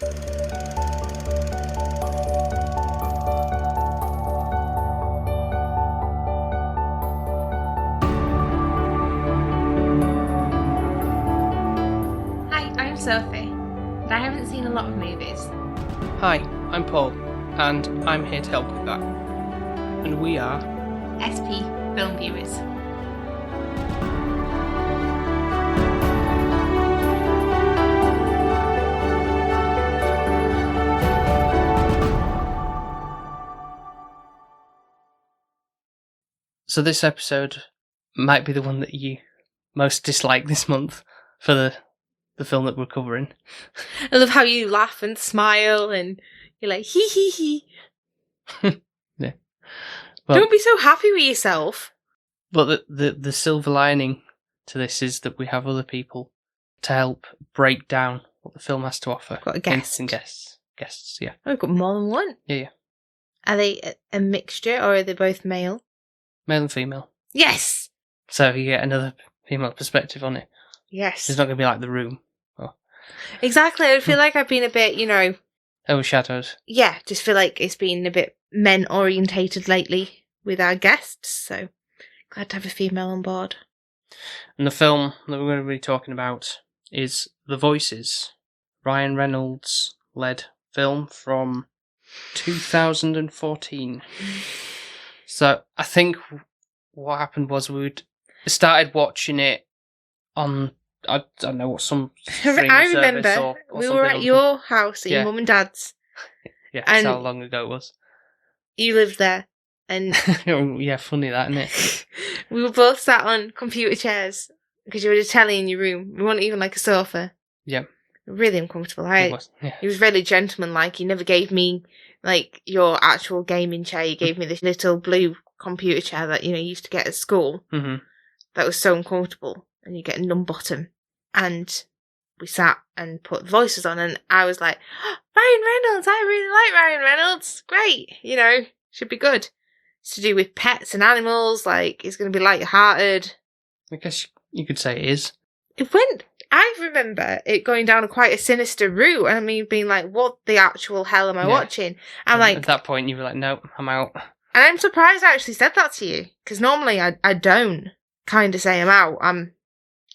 Hi, I'm Sophie, and I haven't seen a lot of movies. Hi, I'm Paul, and I'm here to help with that. And we are SP Film Viewers. So this episode might be the one that you most dislike this month for the film that we're covering. I love how you laugh and smile and you're like, hee hee hee. Yeah. Well, Don't be so happy with yourself. But the silver lining to this is that we have other people to help break down what the film has to offer. Got a guest. And guests, yeah. Oh, we've got more than one. Yeah. Are they a mixture or are they both male? Male and female. Yes! So you get another female perspective on it. Yes. It's not going to be like The Room. Exactly. I feel like I've been a bit, Overshadowed. yeah, just feel like it's been a bit men orientated lately with our guests, so glad to have a female on board. And the film that we're going to be talking about is The Voices, Ryan Reynolds led film from 2014. So I think what happened was we started watching it on, I don't know what, some streaming I service remember or we something were at on- your house at Yeah. your mum and dad's. Yeah, and- that's how long ago it was. You lived there, and Yeah, funny that, isn't it? we were both sat on computer chairs because you had a telly in your room. We weren't even like a sofa. Yeah. Really uncomfortable. It was, yeah. He was really gentleman-like. He never gave me like your actual gaming chair. He gave me this little blue computer chair that you used to get at school. Mm-hmm. That was so uncomfortable, and you get a numb bottom. And we sat and put voices on, and I was like, oh, Ryan Reynolds, I really like Ryan Reynolds. Great, should be good. It's to do with pets and animals, like, it's going to be light-hearted. I guess you could say it is. I remember it going down quite a sinister route, and me being like, what the actual hell am I watching? I'm like... At that point, you were like, nope, I'm out. And I'm surprised I actually said that to you, because normally I don't kind of say I'm out. I'm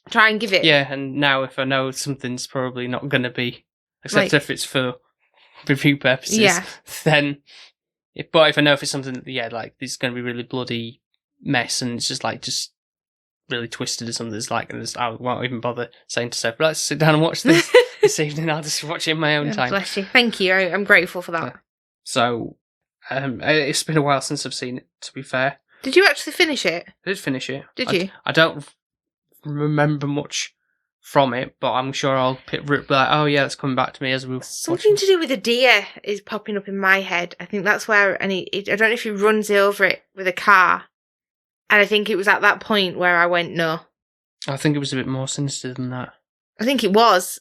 try and give it... Yeah, and now if I know something's probably not going to be, except if it's for review purposes, then... But if I know if it's something that, like, this is going to be really bloody mess, and it's just really twisted or something, it's like, I won't even bother saying to Sophie, let's sit down and watch this this evening. I'll just watch it in my own time. Bless you. Thank you. I'm grateful for that. So, it's been a while since I've seen it, to be fair. Did you actually finish it? I did finish it. Did you? I don't remember much from it, but I'm sure I'll be like, oh yeah, it's coming back to me as we Something to do with a deer is popping up in my head. I think that's where, and I don't know if he runs over it with a car. And I think it was at that point where I went, no. I think it was a bit more sinister than that. I think it was.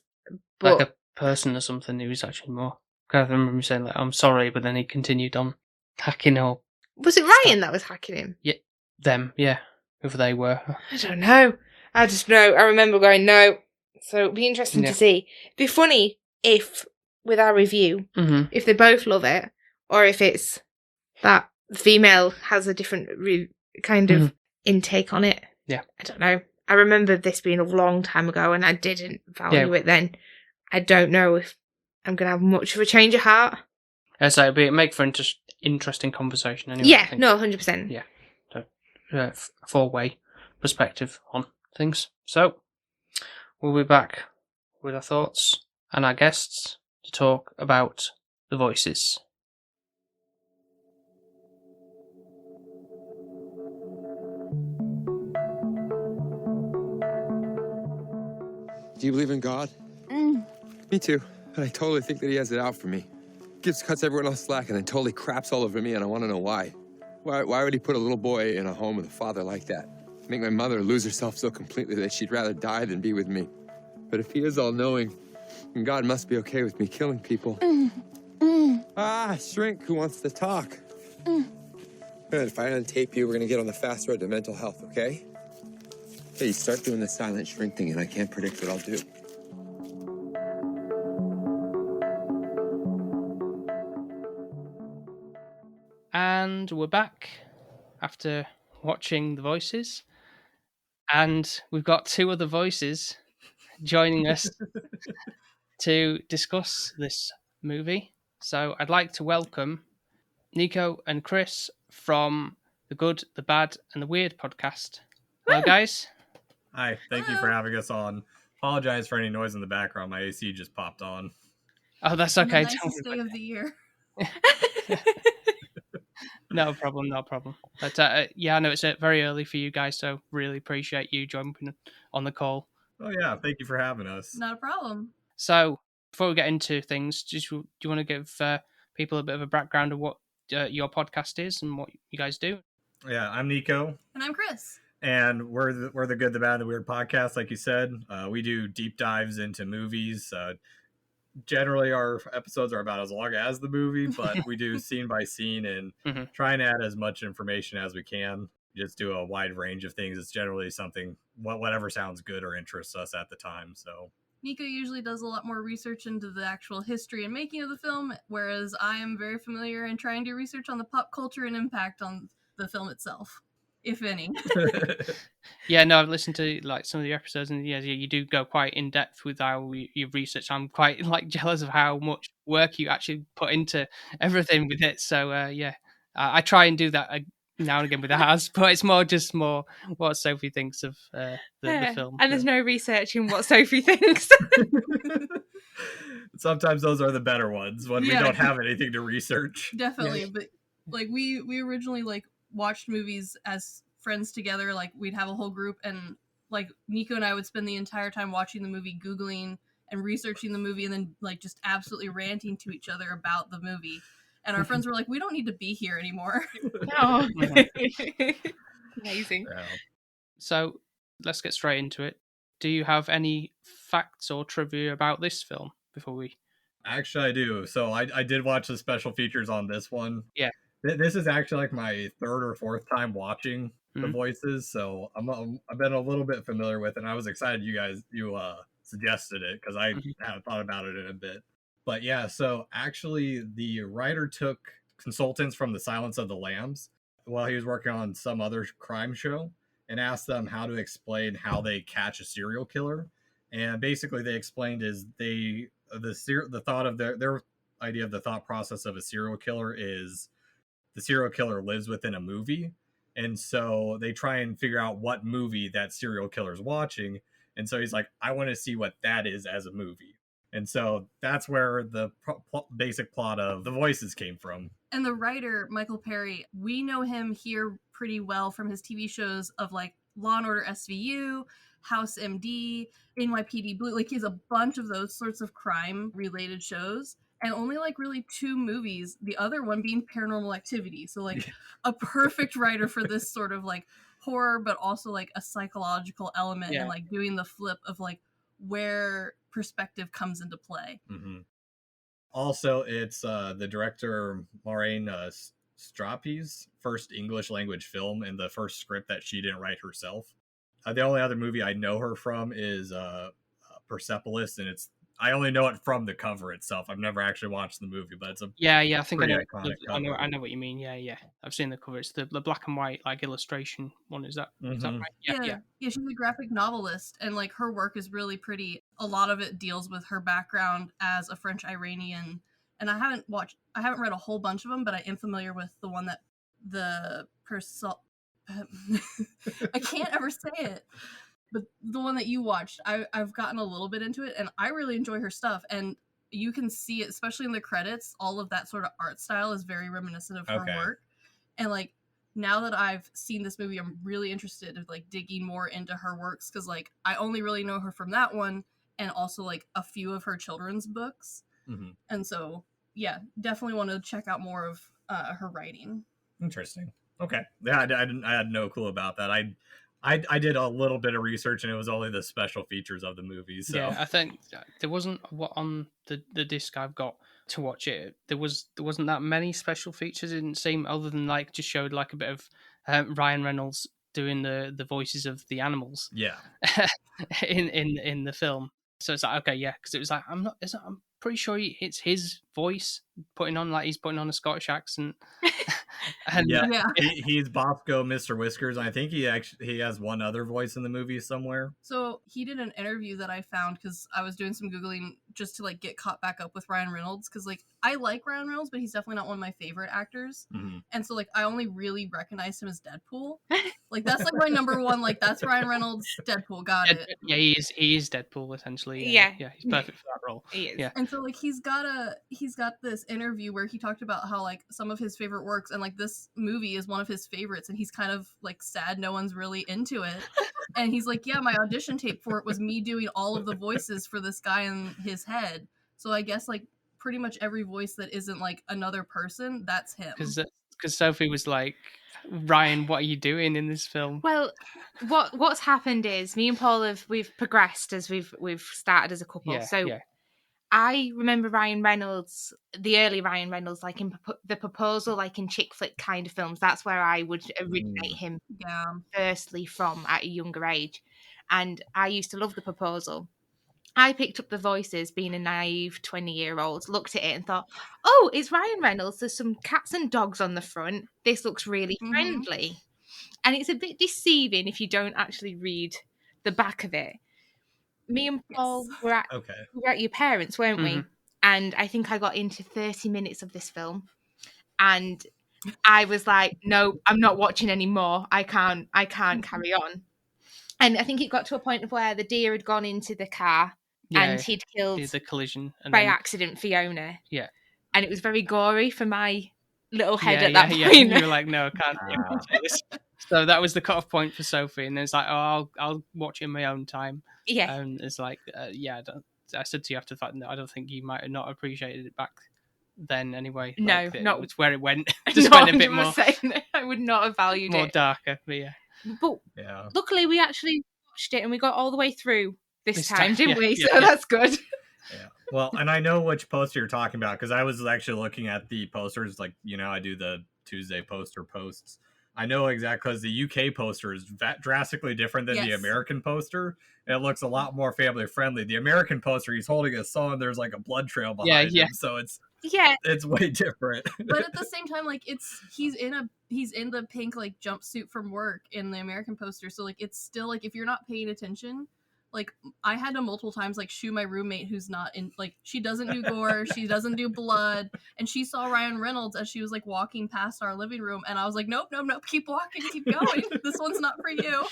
But... like a person or something who was actually more... I remember him saying, like, I'm sorry, but then he continued on hacking or... Was it Ryan that was hacking him? Yeah, them, yeah. Whoever they were. I don't know. I just know. I remember going, no. So it'd be interesting to see. It'd be funny if, with our review, if they both love it, or if it's that the female has a different kind of intake on it. Yeah. I don't know. I remember this being a long time ago, and I didn't value it then. I don't know if I'm going to have much of a change of heart. So it'd make for interesting conversation anyway. Yeah, no, 100%. Yeah. So, four-way perspective on things. So, we'll be back with our thoughts and our guests to talk about The Voices. Do you believe in God? Me too. And I totally think that he has it out for me. Cuts everyone else slack and then totally craps all over me, and I want to know why. Why would he put a little boy in a home with a father like that? Make my mother lose herself so completely that she'd rather die than be with me. But if he is all-knowing, then God must be okay with me killing people. Shrink, who wants to talk? Good, if I untape you, we're gonna get on the fast road to mental health, okay? Hey, you start doing the silent shrink thing and I can't predict what I'll do. And we're back after watching The Voices. And we've got two other voices joining us to discuss this movie. So I'd like to welcome Nicho and Chris from the Good, the Bad, and the Weird podcast. Hello, guys. Hi, thank you for having us on. Apologize for any noise in the background. My AC just popped on. Oh, that's okay. The nicest day of the year. No problem. But yeah, I know it's very early for you guys, so really appreciate you jumping on the call. Oh yeah, thank you for having us. Not a problem. So before we get into things, do you want to give people a bit of a background of what your podcast is and what you guys do? Yeah, I'm Nicho. And I'm Chris. And we're the Good, the Bad, and the Weird podcast, like you said. We do deep dives into movies. Generally, our episodes are about as long as the movie, but we do scene by scene and try and add as much information as we can. Just do a wide range of things. It's generally something, whatever sounds good or interests us at the time. So Nicho usually does a lot more research into the actual history and making of the film, whereas I am very familiar and trying to do research on the pop culture and impact on the film itself, if any. Yeah, no, I've listened to like some of the episodes, and yeah, you do go quite in depth with how you research. I'm quite like jealous of how much work you actually put into everything with it. So yeah, I try and do that now and again with ours, but it's more what Sophie thinks of the film. And there's no research in what Sophie thinks. Sometimes those are the better ones when we don't have anything to research. Definitely, Yeah. but like we originally like watched movies as friends together. Like we'd have a whole group, and like Nicho and I would spend the entire time watching the movie, Googling and researching the movie, and then like just absolutely ranting to each other about the movie. And our friends were like, we don't need to be here anymore. Oh. Amazing. Yeah. So let's get straight into it. Do you have any facts or trivia about this film before we... Actually, I do. So I did watch the special features on this one. Yeah. This is actually like my third or fourth time watching The Voices, so I've been a little bit familiar with it, and I was excited you suggested it, because I hadn't thought about it in a bit. But yeah, so actually the writer took consultants from The Silence of the Lambs while he was working on some other crime show and asked them how to explain how they catch a serial killer. And basically they explained is the thought of their idea of the thought process of a serial killer is the serial killer lives within a movie. And so they try and figure out what movie that serial killer is watching. And so he's like, I want to see what that is as a movie. And so that's where the basic plot of The Voices came from. And the writer, Michael Perry, we know him here pretty well from his TV shows of like Law & Order SVU, House MD, NYPD Blue. Like he has a bunch of those sorts of crime-related shows. And only like really 2 movies, the other one being Paranormal Activity. So like a perfect writer for this sort of like horror, but also like a psychological element and like doing the flip of like where perspective comes into play. Mm-hmm. Also, it's the director Maureen Strape's first English language film and the first script that she didn't write herself. The only other movie I know her from is Persepolis, and I only know it from the cover itself. I've never actually watched the movie, but it's a I think I know. I know what you mean. Yeah. I've seen the cover. It's the black and white like illustration one. Is that right? Yeah. She's a graphic novelist, and like her work is really pretty. A lot of it deals with her background as a French Iranian. And I haven't read a whole bunch of them, but I am familiar with the one that I can't ever say it. But the one that you watched, I've gotten a little bit into it, and I really enjoy her stuff. And you can see it, especially in the credits, all of that sort of art style is very reminiscent of her work. And like, now that I've seen this movie, I'm really interested in like digging more into her works, because like I only really know her from that one, and also like a few of her children's books. And so, yeah, definitely want to check out more of her writing. Interesting. Okay. Yeah, I had no clue about that. I did a little bit of research, and it was only the special features of the movie. So. Yeah, I think there wasn't on the disc I've got to watch it. There wasn't that many special features. It didn't seem, other than like just showed like a bit of Ryan Reynolds doing the voices of the animals. Yeah. in the film. So it's like, okay, yeah, because it was like I'm pretty sure it's his voice he's putting on a Scottish accent. And he's Bosco, Mr. Whiskers. I think he has one other voice in the movie somewhere. So he did an interview that I found because I was doing some Googling just to like get caught back up with Ryan Reynolds, because like I like Ryan Reynolds, but he's definitely not one of my favorite actors. Mm-hmm. And so like I only really recognized him as Deadpool. Like that's like my number one, like that's Ryan Reynolds, Deadpool, got it. Yeah, he is Deadpool essentially. Yeah, he's perfect for that role. He is. Yeah. And so like he's got this interview where he talked about how like some of his favorite works, and like this movie is one of his favorites, and he's kind of like sad no one's really into it. And he's like, yeah, my audition tape for it was me doing all of the voices for this guy in his head. So I guess like pretty much every voice that isn't like another person, that's him. Because Sophie was like, Ryan, what are you doing in this film? Well, what's happened is me and Paul we've progressed as we've started as a couple. I remember Ryan Reynolds, the early Ryan Reynolds, like in The Proposal, like in chick flick kind of films. That's where I would originate him firstly from at a younger age. And I used to love The Proposal. I picked up the voices being a naive 20-year-old, looked at it and thought, oh, it's Ryan Reynolds. There's some cats and dogs on the front. This looks really friendly. And it's a bit deceiving if you don't actually read the back of it. Me and Paul were at your parents', weren't we? And I think I got into 30 minutes of this film. And I was like, no, I'm not watching anymore. I can't carry on. And I think it got to a point of where the deer had gone into the car and he'd killed the collision by accident Fiona. Yeah. And it was very gory for my little head at that point. You were like, no, I can't say this. So that was the cutoff point for Sophie, and it's like, oh, I'll watch it in my own time. Yeah. And it's like, I said to you after the fact, no, I don't think you might have not appreciated it back then anyway. No, not. It's where it went. Just went a bit more. I would not have valued more it. Darker, but But luckily we actually watched it and we got all the way through this time, didn't we? So that's good. Yeah. Well, and I know which poster you're talking about because I was actually looking at the posters. Like, I do the Tuesday poster posts. I know exactly because the UK poster is drastically different than the American poster. And it looks a lot more family friendly. The American poster, he's holding a saw, there's like a blood trail behind him. So it's way different. But at the same time, like he's in the pink like jumpsuit from work in the American poster. So like it's still like if you're not paying attention. Like, I had to multiple times, like, shoo my roommate who's not in, like, she doesn't do gore, she doesn't do blood, and she saw Ryan Reynolds as she was, like, walking past our living room, and I was like, nope, keep walking, keep going, this one's not for you.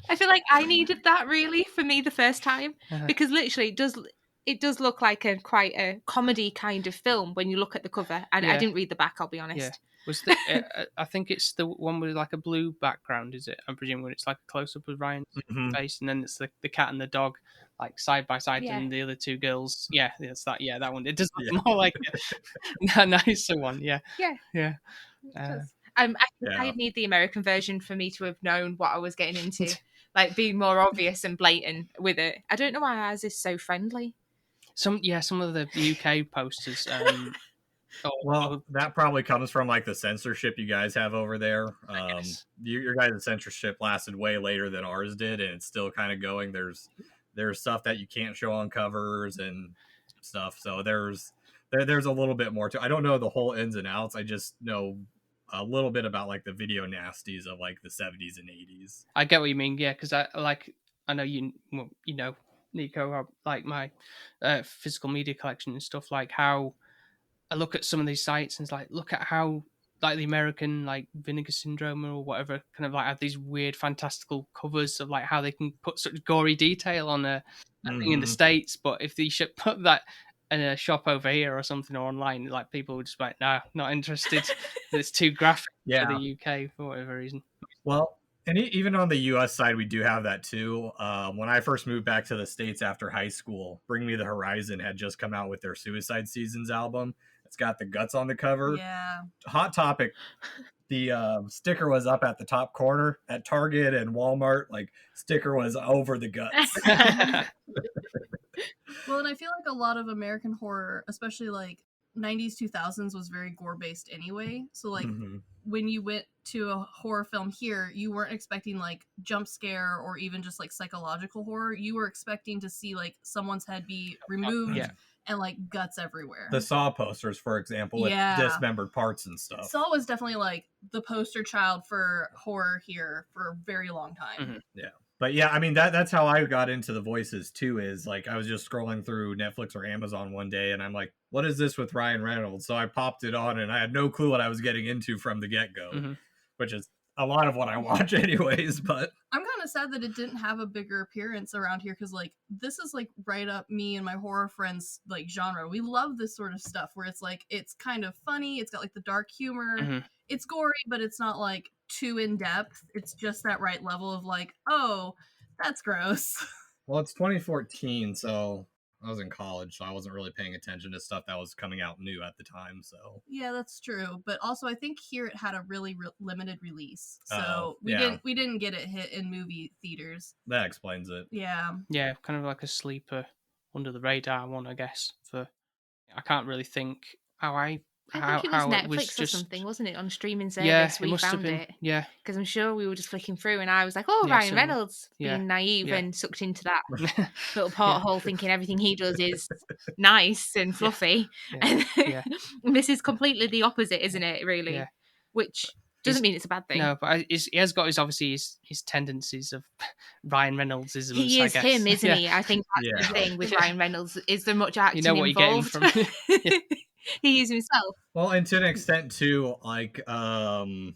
I feel like I needed that, really, for me the first time, because literally it does look like quite a comedy kind of film when you look at the cover, and I didn't read the back, I'll be honest. Yeah. I think it's the one with like a blue background, is it? I'm presuming when it's like a close up of Ryan's face, and then it's the cat and the dog like side by side, and the other two girls. Yeah, it's that. Yeah, that one. It does look more like a nicer one. Yeah. I need the American version for me to have known what I was getting into, like being more obvious and blatant with it. I don't know why ours is so friendly. Some of the UK posters. Well, that probably comes from like the censorship you guys have over there. Your guys' censorship lasted way later than ours did, and it's still kind of going. There's stuff that you can't show on covers and stuff. So there's a little bit more to. I don't know the whole ins and outs. I just know a little bit about like the video nasties of like the 70s and 80s. I get what you mean. Yeah, because I know you know, Nicho, like my physical media collection and stuff, like how I look at some of these sites and it's like, look at how like the American like Vinegar Syndrome or whatever kind of like have these weird fantastical covers of like how they can put such gory detail on a thing in the States, but if they should put that in a shop over here or something or online, like people would just be like, no, not interested. It's too graphic for the UK for whatever reason. Well, and even on the US side, we do have that too. When I first moved back to the States after high school, Bring Me the Horizon had just come out with their Suicide Seasons album. It's got the guts on the cover. Yeah. Hot topic. The sticker was up at the top corner at Target and Walmart. Like, sticker was over the guts. Well, and I feel like a lot of American horror, especially like 90s, 2000s, was very gore based anyway. So like when you went to a horror film here, you weren't expecting like jump scare or even just like psychological horror. You were expecting to see like someone's head be removed and like guts everywhere. The Saw posters, for example, with dismembered parts and stuff. Saw was definitely like the poster child for horror here for a very long time. Mm-hmm. Yeah. But yeah, I mean, that's how I got into the voices too, is like I was just scrolling through Netflix or Amazon one day and I'm like, what is this with Ryan Reynolds? So I popped it on and I had no clue what I was getting into from the get-go, which is a lot of what I watch anyways. But I'm kind of sad that it didn't have a bigger appearance around here, because like this is like right up me and my horror friends like genre. We love this sort of stuff where it's like it's kind of funny, it's got like the dark humor, it's gory, but it's not like too in depth. It's just that right level of like, oh, that's gross. Well, it's 2014, so I was in college, so I wasn't really paying attention to stuff that was coming out new at the time. So yeah, that's true. But also, I think here it had a really limited release, so we didn't get it hit in movie theaters. That explains it. Yeah, kind of like a sleeper, under the radar one, I guess. I can't really think how I think it was Netflix or something, wasn't it? On streaming service, we found it. Yeah, because I'm sure we were just flicking through, and I was like, "Oh, Ryan Reynolds," being naive and sucked into that little porthole, thinking everything he does is nice and fluffy. And this is completely the opposite, isn't it? Really, which doesn't mean it's a bad thing. No, but he has got his tendencies of Ryan Reynolds-isms. He is I guess. him, isn't he? I think that's the thing with Ryan Reynolds. Is there much acting involved? You get him from. He is himself. Well, and to an extent too, like Anna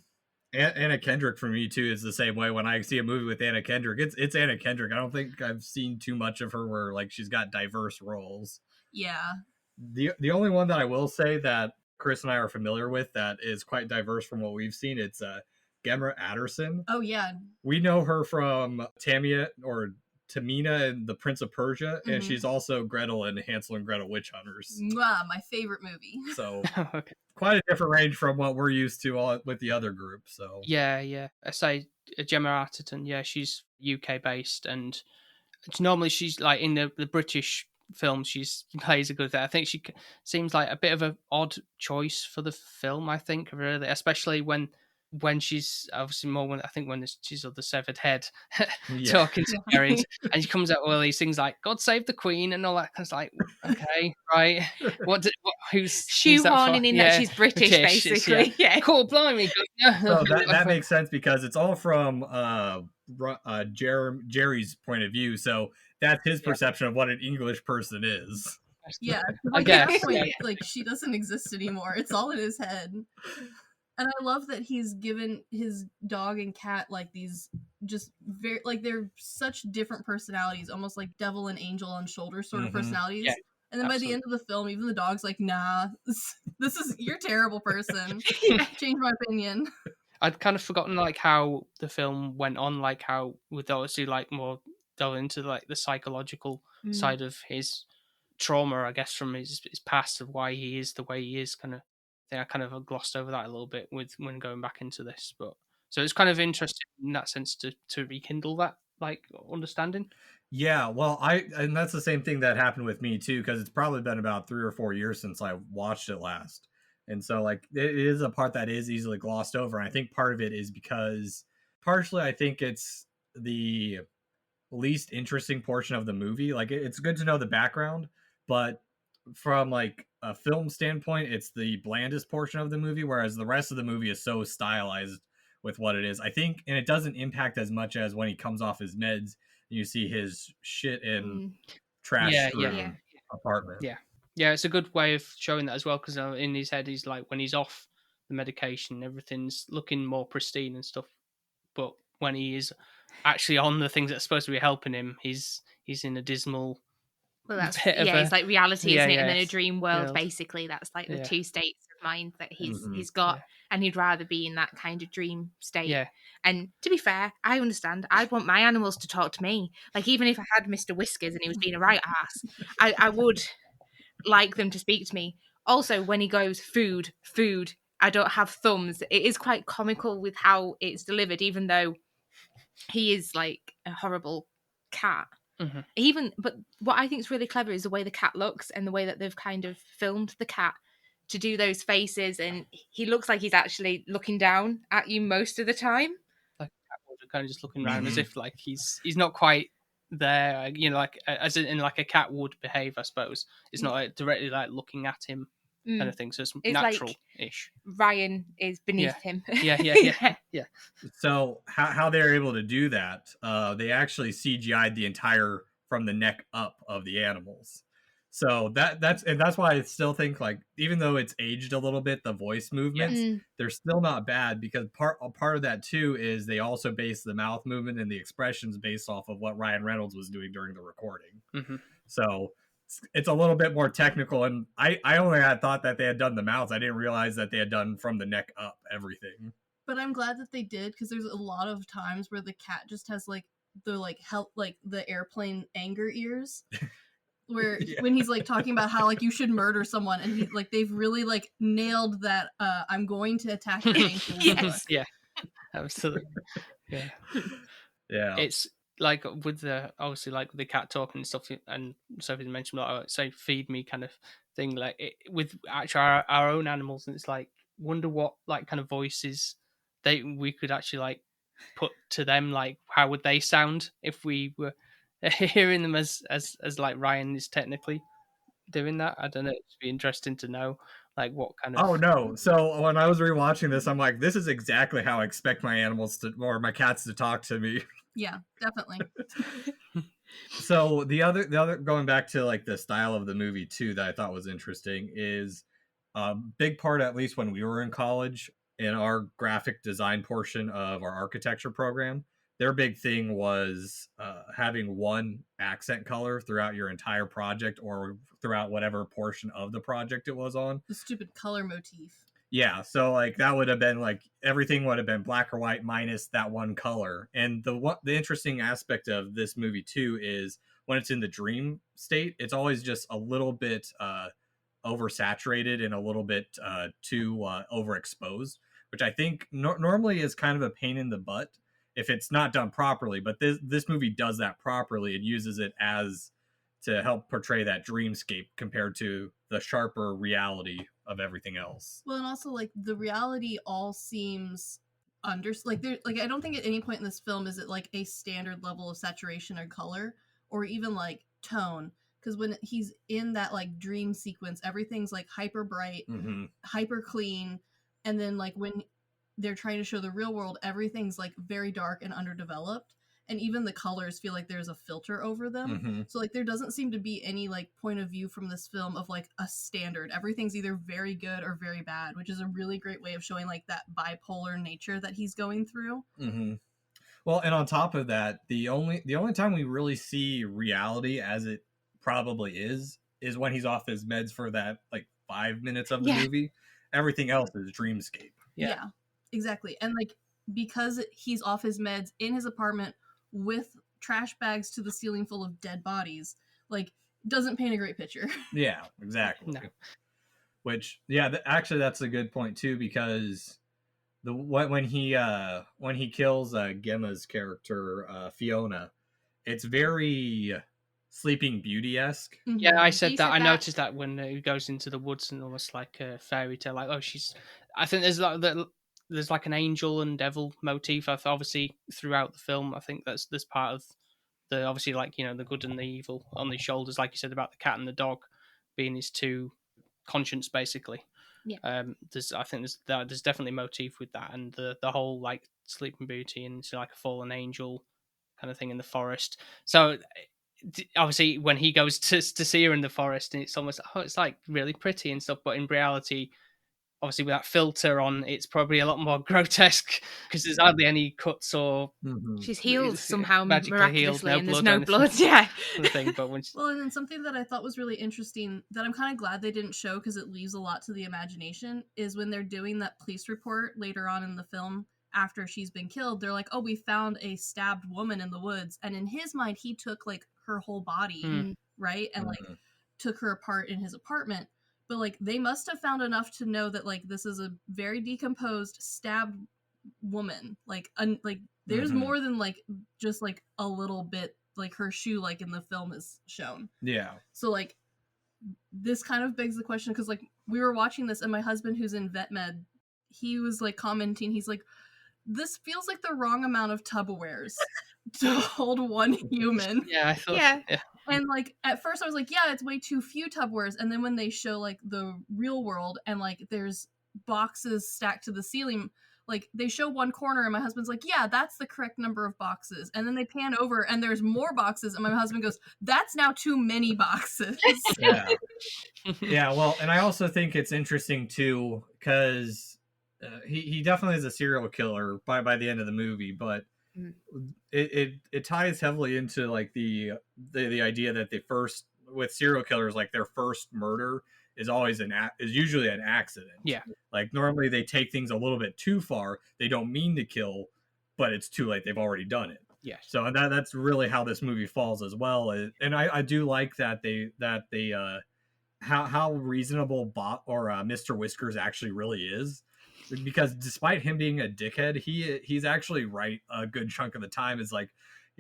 Kendrick for me too is the same way. When I see a movie with Anna Kendrick, it's Anna Kendrick. I don't think I've seen too much of her where like she's got diverse roles. Yeah. The only one that I will say that Chris and I are familiar with that is quite diverse from what we've seen, it's Gemma Atherton. Oh yeah. We know her from Tamina and the Prince of Persia, and she's also Gretel in Hansel and Gretel Witch Hunters. Mwah, my favorite movie. So quite a different range from what we're used to with the other group. So yeah. I say Gemma Arterton. Yeah, she's UK based, and normally she's like in the British film. She plays a good thing. I think she seems like a bit of an odd choice for the film. I think really, especially when she's obviously more when she's of the severed head talking to Harry, and she comes out with all these things like "God save the Queen" and all that. Kind of like, okay, right, who's shoehorning in that she's British basically. Yeah, cool, blimey. So that makes sense because it's all from Jerry's point of view. So that's his perception of what an English person is. Yeah, I guess. Like she doesn't exist anymore. It's all in his head. And I love that he's given his dog and cat like these just very like they're such different personalities, almost like devil and angel on shoulder sort of personalities. Yeah, and then by the end of the film, even the dog's like, "Nah, this is you're a terrible person." Change my opinion. I'd kind of forgotten like how the film went on, like how with obviously like more delve into like the psychological side of his trauma, I guess, from his past of why he is the way he is. I kind of glossed over that a little bit when going back into this, but so it's kind of interesting in that sense to rekindle that like understanding. Yeah, well, and that's the same thing that happened with me too, because it's probably been about 3 or 4 years since I watched it last, and so like it is a part that is easily glossed over, and I think part of it is because partially I think it's the least interesting portion of the movie. Like it's good to know the background, but from like a film standpoint, it's the blandest portion of the movie, whereas the rest of the movie is so stylized with what it is, I think, and it doesn't impact as much as when he comes off his meds and you see his shit in trash apartment. Yeah, it's a good way of showing that as well, because in his head he's like, when he's off the medication, everything's looking more pristine and stuff, but when he is actually on the things that are supposed to be helping him, he's in a dismal. Well, that's it's like reality, isn't it? And then a dream world, basically. That's like the two states of mind that he's got, and he'd rather be in that kind of dream state. Yeah. And to be fair, I understand. I'd want my animals to talk to me. Like even if I had Mr. Whiskers and he was being a right ass, I would like them to speak to me. Also, when he goes food, I don't have thumbs. It is quite comical with how it's delivered, even though he is like a horrible cat. But what I think is really clever is the way the cat looks and the way that they've kind of filmed the cat to do those faces, and he looks like he's actually looking down at you most of the time. Like a cat kind of just looking around as if like he's not quite there, like as in like a cat would behave, I suppose. It's not like directly like looking at him kind of thing, so it's natural-ish. Like Ryan is beneath him. Yeah. So how they're able to do that, they actually CGI'd the entire from the neck up of the animals. So that's why I still think, like, even though it's aged a little bit, the voice movements, they're still not bad, because part of that too is they also base the mouth movement and the expressions based off of what Ryan Reynolds was doing during the recording. So it's a little bit more technical, and I only had thought that they had done the mouths. I didn't realize that they had done from the neck up everything. But I'm glad that they did, because there's a lot of times where the cat just has like the the airplane anger ears. Where when he's like talking about how like you should murder someone, and he like they've really like nailed that I'm going to attack you. Yes. Yeah, absolutely. Yeah. It's like with the obviously like the cat talking and stuff, and Sophie mentioned like say feed me kind of thing, like with actually our own animals, and it's like wonder what like kind of voices we could actually like put to them, like how would they sound if we were hearing them as like Ryan is technically doing that. I don't know. It'd be interesting to know like what kind of. Oh no! So when I was rewatching this, I'm like, this is exactly how I expect my animals to, or my cats to talk to me. Yeah, definitely. So the other going back to like the style of the movie too, that I thought was interesting, is a big part, at least when we were in college, in our graphic design portion of our architecture program, their big thing was having one accent color throughout your entire project, or throughout whatever portion of the project it was on. The stupid color motif. Yeah, so like that would have been like everything would have been black or white minus that one color. And the interesting aspect of this movie too is when it's in the dream state, it's always just a little bit oversaturated and a little bit too overexposed, which I think normally is kind of a pain in the butt if it's not done properly. But this movie does that properly. It uses it as to help portray that dreamscape compared to the sharper reality of everything else. Well, and also like the reality all seems I don't think at any point in this film is it like a standard level of saturation or color or even like tone, because when he's in that like dream sequence, everything's like hyper bright, hyper clean, and then like when they're trying to show the real world, everything's like very dark and underdeveloped, and even the colors feel like there's a filter over them. So like there doesn't seem to be any like point of view from this film of like a standard. Everything's either very good or very bad, which is a really great way of showing like that bipolar nature that he's going through. Well, and on top of that, the only time we really see reality as it probably is when he's off his meds for that like 5 minutes of the movie. Everything else is dreamscape. Yeah, exactly. And like because he's off his meds in his apartment with trash bags to the ceiling full of dead bodies, like doesn't paint a great picture. Yeah, exactly. No. Which actually that's a good point too, because when he kills Gemma's character Fiona, it's very Sleeping Beauty-esque. Yeah, I said that. I noticed that when he goes into the woods and almost like a fairy tale, like I think there's like an angel and devil motif. Obviously throughout the film, I think that's part of the obviously like the good and the evil on his shoulders, like you said about the cat and the dog being his two conscience basically. Yeah. There's definitely motif with that, and the whole like Sleeping Beauty and it's like a fallen angel kind of thing in the forest. So obviously when he goes to see her in the forest, and it's almost it's like really pretty and stuff, but in reality, obviously with that filter on, it's probably a lot more grotesque because there's hardly any cuts or she's healed somehow magically miraculously, healed, and there's no blood. Thing, but when well, and then something that I thought was really interesting that I'm kind of glad they didn't show because it leaves a lot to the imagination is when they're doing that police report later on in the film after she's been killed. They're like, oh, we found a stabbed woman in the woods, and in his mind he took like her whole body, right, and like took her apart in his apartment. But like they must have found enough to know that like this is a very decomposed stabbed woman. Like there's more than like just like a little bit like her shoe like in the film is shown. Yeah. So like this kind of begs the question, because like we were watching this and my husband who's in vet med, he was like commenting, he's like, this feels like the wrong amount of Tupperwares. to hold one human. Yeah, I thought. Yeah. And like at first I was like, yeah, it's way too few Tupperwares. And then when they show like the real world and like there's boxes stacked to the ceiling, like they show one corner and my husband's like, yeah, that's the correct number of boxes. And then they pan over and there's more boxes and my husband goes, that's now too many boxes. Yeah. Yeah, well, and I also think it's interesting too because he definitely is a serial killer by the end of the movie, but it ties heavily into like the idea that the first with serial killers, like their first murder is always is usually an accident. Yeah, like normally they take things a little bit too far. They don't mean to kill, but it's too late. They've already done it. yes. So that's really how this movie falls as well. And I do like that they how reasonable Bob or Mr. Whiskers actually really is, because despite him being a dickhead, he's actually right a good chunk of the time. Is like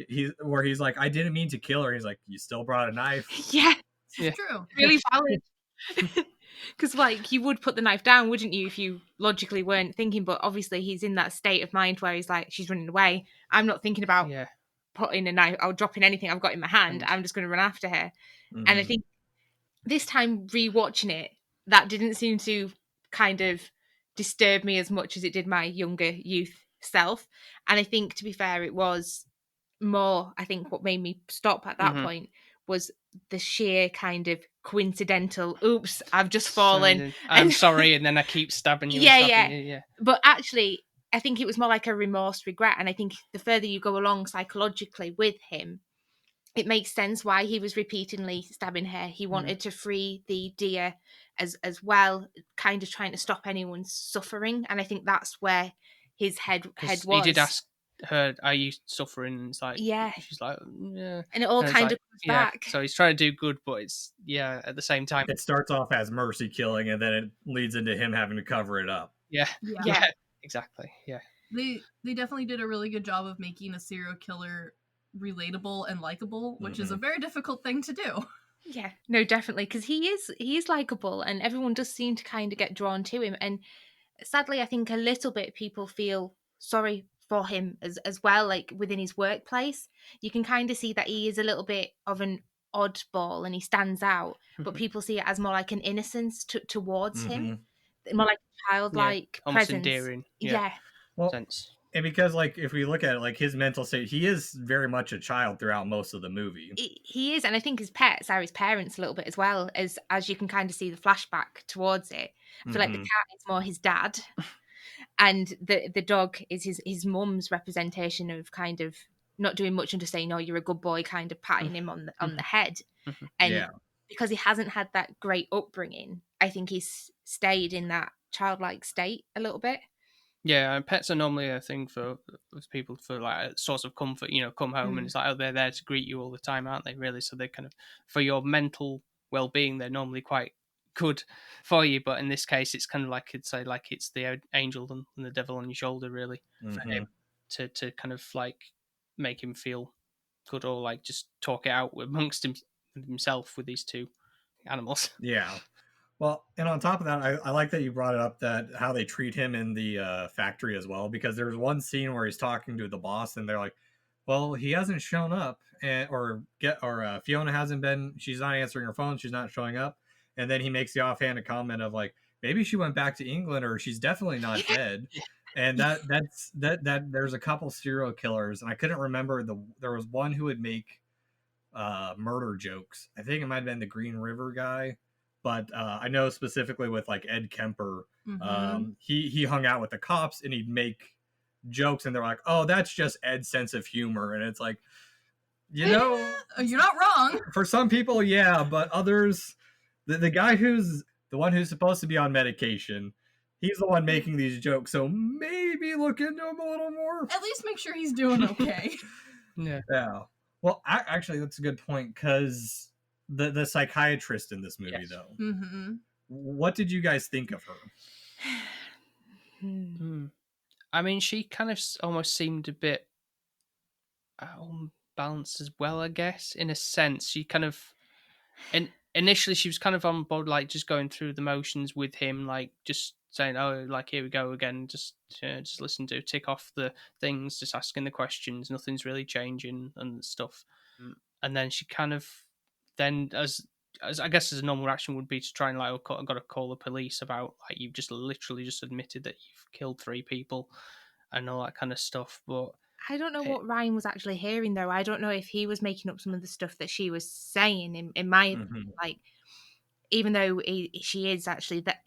he's like, I didn't mean to kill her. He's like, you still brought a knife. Yeah, it's true. really valid. Because like you would put the knife down, wouldn't you, if you logically weren't thinking? But obviously he's in that state of mind where he's like, she's running away. I'm not thinking about putting a knife or dropping anything I've got in my hand. I'm just going to run after her. And I think this time rewatching it, that didn't seem to kind of disturb me as much as it did my younger youth self. And I think, to be fair, it was more, I think what made me stop at that point was the sheer kind of coincidental, oops, I've just fallen. I'm sorry, and then I keep stabbing you. Yeah. But actually, I think it was more like a remorse, regret. And I think the further you go along psychologically with him, it makes sense why he was repeatedly stabbing her. He wanted to free the deer as well, kind of trying to stop anyone's suffering. And I think that's where his head was. He did ask her, are you suffering? And it's like, she's like, yeah. And it all kind of comes back. So he's trying to do good, but it's, at the same time. It starts off as mercy killing, and then it leads into him having to cover it up. Yeah, exactly. Yeah. They definitely did a really good job of making a serial killer relatable and likable, which is a very difficult thing to do. Yeah, no, definitely, because he is likable, and everyone does seem to kind of get drawn to him. And sadly, I think a little bit people feel sorry for him as well. Like within his workplace, you can kind of see that he is a little bit of an oddball and he stands out, but people see it as more like an innocence towards him, more like a childlike almost presence. Endearing. Well, sense. And because, like, if we look at it, like, his mental state, he is very much a child throughout most of the movie. He is, and I think his pets are his parents a little bit as well, as you can kind of see the flashback towards it. I feel like the cat is more his dad, and the dog is his mum's representation of kind of not doing much and just saying, "No, you're a good boy," kind of patting him on the head. And because he hasn't had that great upbringing, I think he's stayed in that childlike state a little bit. Yeah, and pets are normally a thing for people for like a source of comfort. Come home and it's like, oh, they're there to greet you all the time, aren't they? Really, so they kind of, for your mental well-being, they're normally quite good for you. But in this case, it's kind of like it's the angel and the devil on your shoulder, really, for him to kind of like make him feel good, or like just talk it out amongst himself with these two animals. Yeah. Well, and on top of that, I like that you brought it up, that how they treat him in the factory as well, because there's one scene where he's talking to the boss and they're like, well, he hasn't shown up, or Fiona hasn't been, she's not answering her phone, she's not showing up. And then he makes the offhanded comment of like, maybe she went back to England, or she's definitely not dead. And that's there's a couple serial killers, and I couldn't remember, there was one who would make murder jokes. I think it might have been the Green River guy. But I know specifically with like Ed Kemper, he hung out with the cops and he'd make jokes, and they're like, "Oh, that's just Ed's sense of humor," and it's like, you're not wrong. For some people, yeah, but others, the guy who's the one who's supposed to be on medication, he's the one making these jokes. So maybe look into him a little more. At least make sure he's doing okay. Yeah. Well, actually, that's a good point, because the psychiatrist in this movie, though, what did you guys think of her? I mean, she kind of almost seemed a bit unbalanced as well, I guess, in a sense. She kind of, and initially she was kind of on board, like just going through the motions with him, like just saying, "Oh, like here we go again. Just listen to tick off the things, just asking the questions. Nothing's really changing and stuff." And then she kind of then as I guess as a normal reaction would be to try and like, I've got to call the police about like you've just literally just admitted that you've killed 3 people and all that kind of stuff. But I don't know what Ryan was actually hearing though. I don't know if he was making up some of the stuff that she was saying. In my like, even though she is actually that,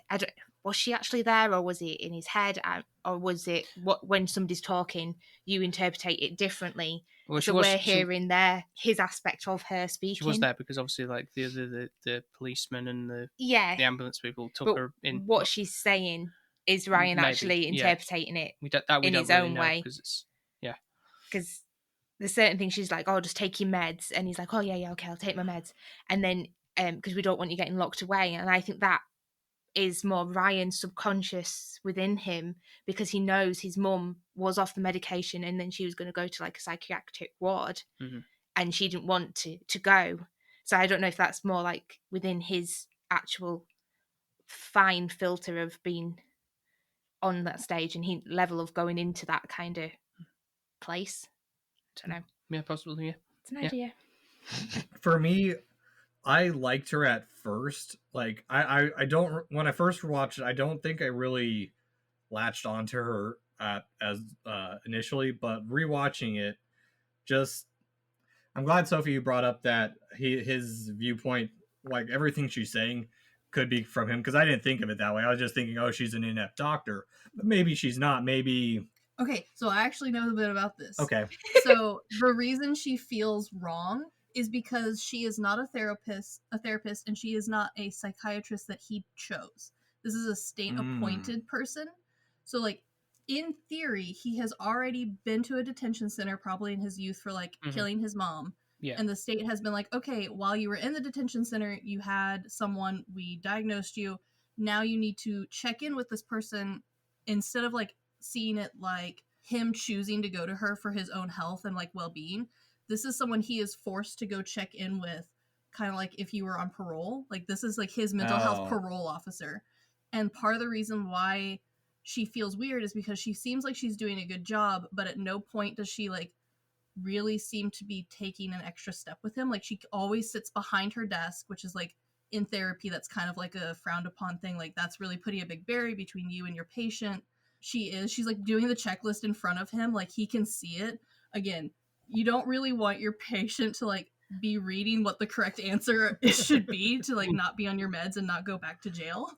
was she actually there, or was it in his head, or was it when somebody's talking, you interpret it differently? Well, so we're hearing his aspect of her speaking. She was there because obviously, like the policeman and the ambulance people took her in. What she's saying is Ryan actually interpreting it in his own way because it's because there's certain things she's like, "Oh, just take your meds," and he's like, "Oh yeah, okay, I'll take my meds," and then because we don't want you getting locked away, and I think that is more Ryan's subconscious within him because he knows his mum was off the medication and then she was going to go to like a psychiatric ward and she didn't want to go. So I don't know if that's more like within his actual fine filter of being on that stage and he level of going into that kind of place. I don't know. Yeah, possibly, yeah. It's an idea. For me, I liked her at first. Like I don't, when I first watched it, I don't think I really latched onto her as initially, but rewatching it, just I'm glad Sophie brought up that his viewpoint, like everything she's saying could be from him, because I didn't think of it that way. I was just thinking, oh, she's an inept doctor, but maybe she's not. Maybe. Okay, so I actually know a bit about this. Okay. So the reason she feels wrong is because she is not a therapist, and she is not a psychiatrist that he chose. This is a state-appointed person. So, like, in theory, he has already been to a detention center, probably in his youth, for, like, killing his mom. Yeah. And the state has been like, okay, while you were in the detention center, you had someone, we diagnosed you. Now you need to check in with this person instead of, like, seeing it like him choosing to go to her for his own health and, like, well-being. This is someone he is forced to go check in with, kind of like if you were on parole. Like, this is like his mental health parole officer. And part of the reason why she feels weird is because she seems like she's doing a good job, but at no point does she, like, really seem to be taking an extra step with him. Like, she always sits behind her desk, which is, like, in therapy, that's kind of like a frowned upon thing. Like, that's really putting a big barrier between you and your patient. She's like doing the checklist in front of him, like he can see it. Again, you don't really want your patient to, like, be reading what the correct answer should be to, like, not be on your meds and not go back to jail.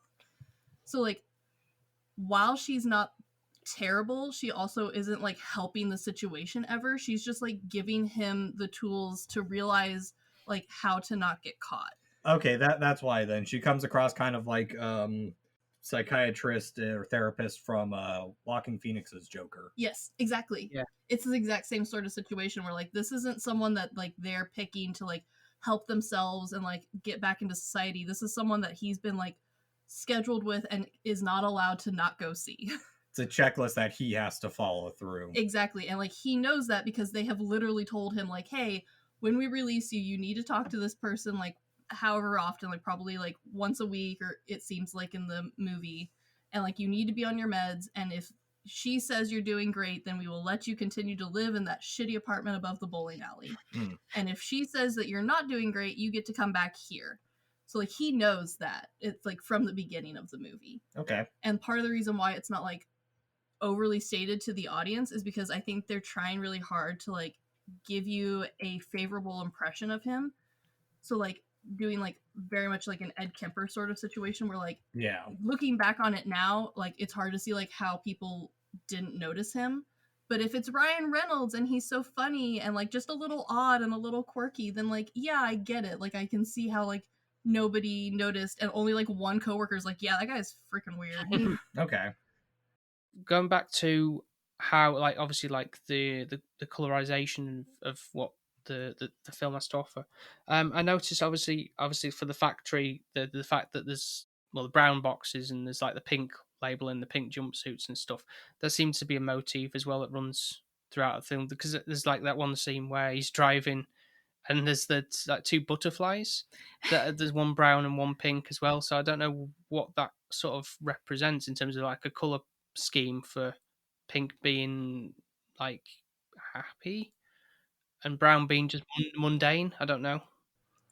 So, like, while she's not terrible, she also isn't, like, helping the situation ever. She's just, like, giving him the tools to realize, like, how to not get caught. Okay, that's why then. She comes across kind of like psychiatrist or therapist from Walking Phoenix's Joker. Yes, exactly. Yeah. It's the exact same sort of situation where, like, this isn't someone that, like, they're picking to, like, help themselves and, like, get back into society. This is someone that he's been, like, scheduled with and is not allowed to not go see. It's a checklist that he has to follow through. Exactly. And, like, he knows that because they have literally told him, like, hey, when we release you, you need to talk to this person, like, however often, like, probably, like, once a week, or it seems like in the movie, and, like, you need to be on your meds, and if she says you're doing great, then we will let you continue to live in that shitty apartment above the bowling alley. And if she says that you're not doing great, you get to come back here. So, like, he knows that. It's, like, from the beginning of the movie. Okay. And part of the reason why it's not, like, overly stated to the audience is because I think they're trying really hard to, like, give you a favorable impression of him. So, like, doing, like, very much like an Ed Kemper sort of situation where, like, yeah, looking back on it now, like, it's hard to see, like, how people didn't notice him. But if it's Ryan Reynolds and he's so funny and, like, just a little odd and a little quirky, then, like, yeah, I get it. Like, I can see how, like, nobody noticed and only, like, one coworker's like, yeah, that guy's freaking weird. Okay. Going back to how, like, obviously, like, the colorization of what the film has to offer. I noticed obviously for the factory, the fact that there's, well, the brown boxes and there's, like, the pink label and the pink jumpsuits and stuff. There seems to be a motif as well that runs throughout the film, because there's, like, that one scene where he's driving And there's like 2 butterflies. There's one brown and one pink as well. So I don't know what that sort of represents in terms of like a colour scheme for pink being like happy and brown being just mundane. I don't know.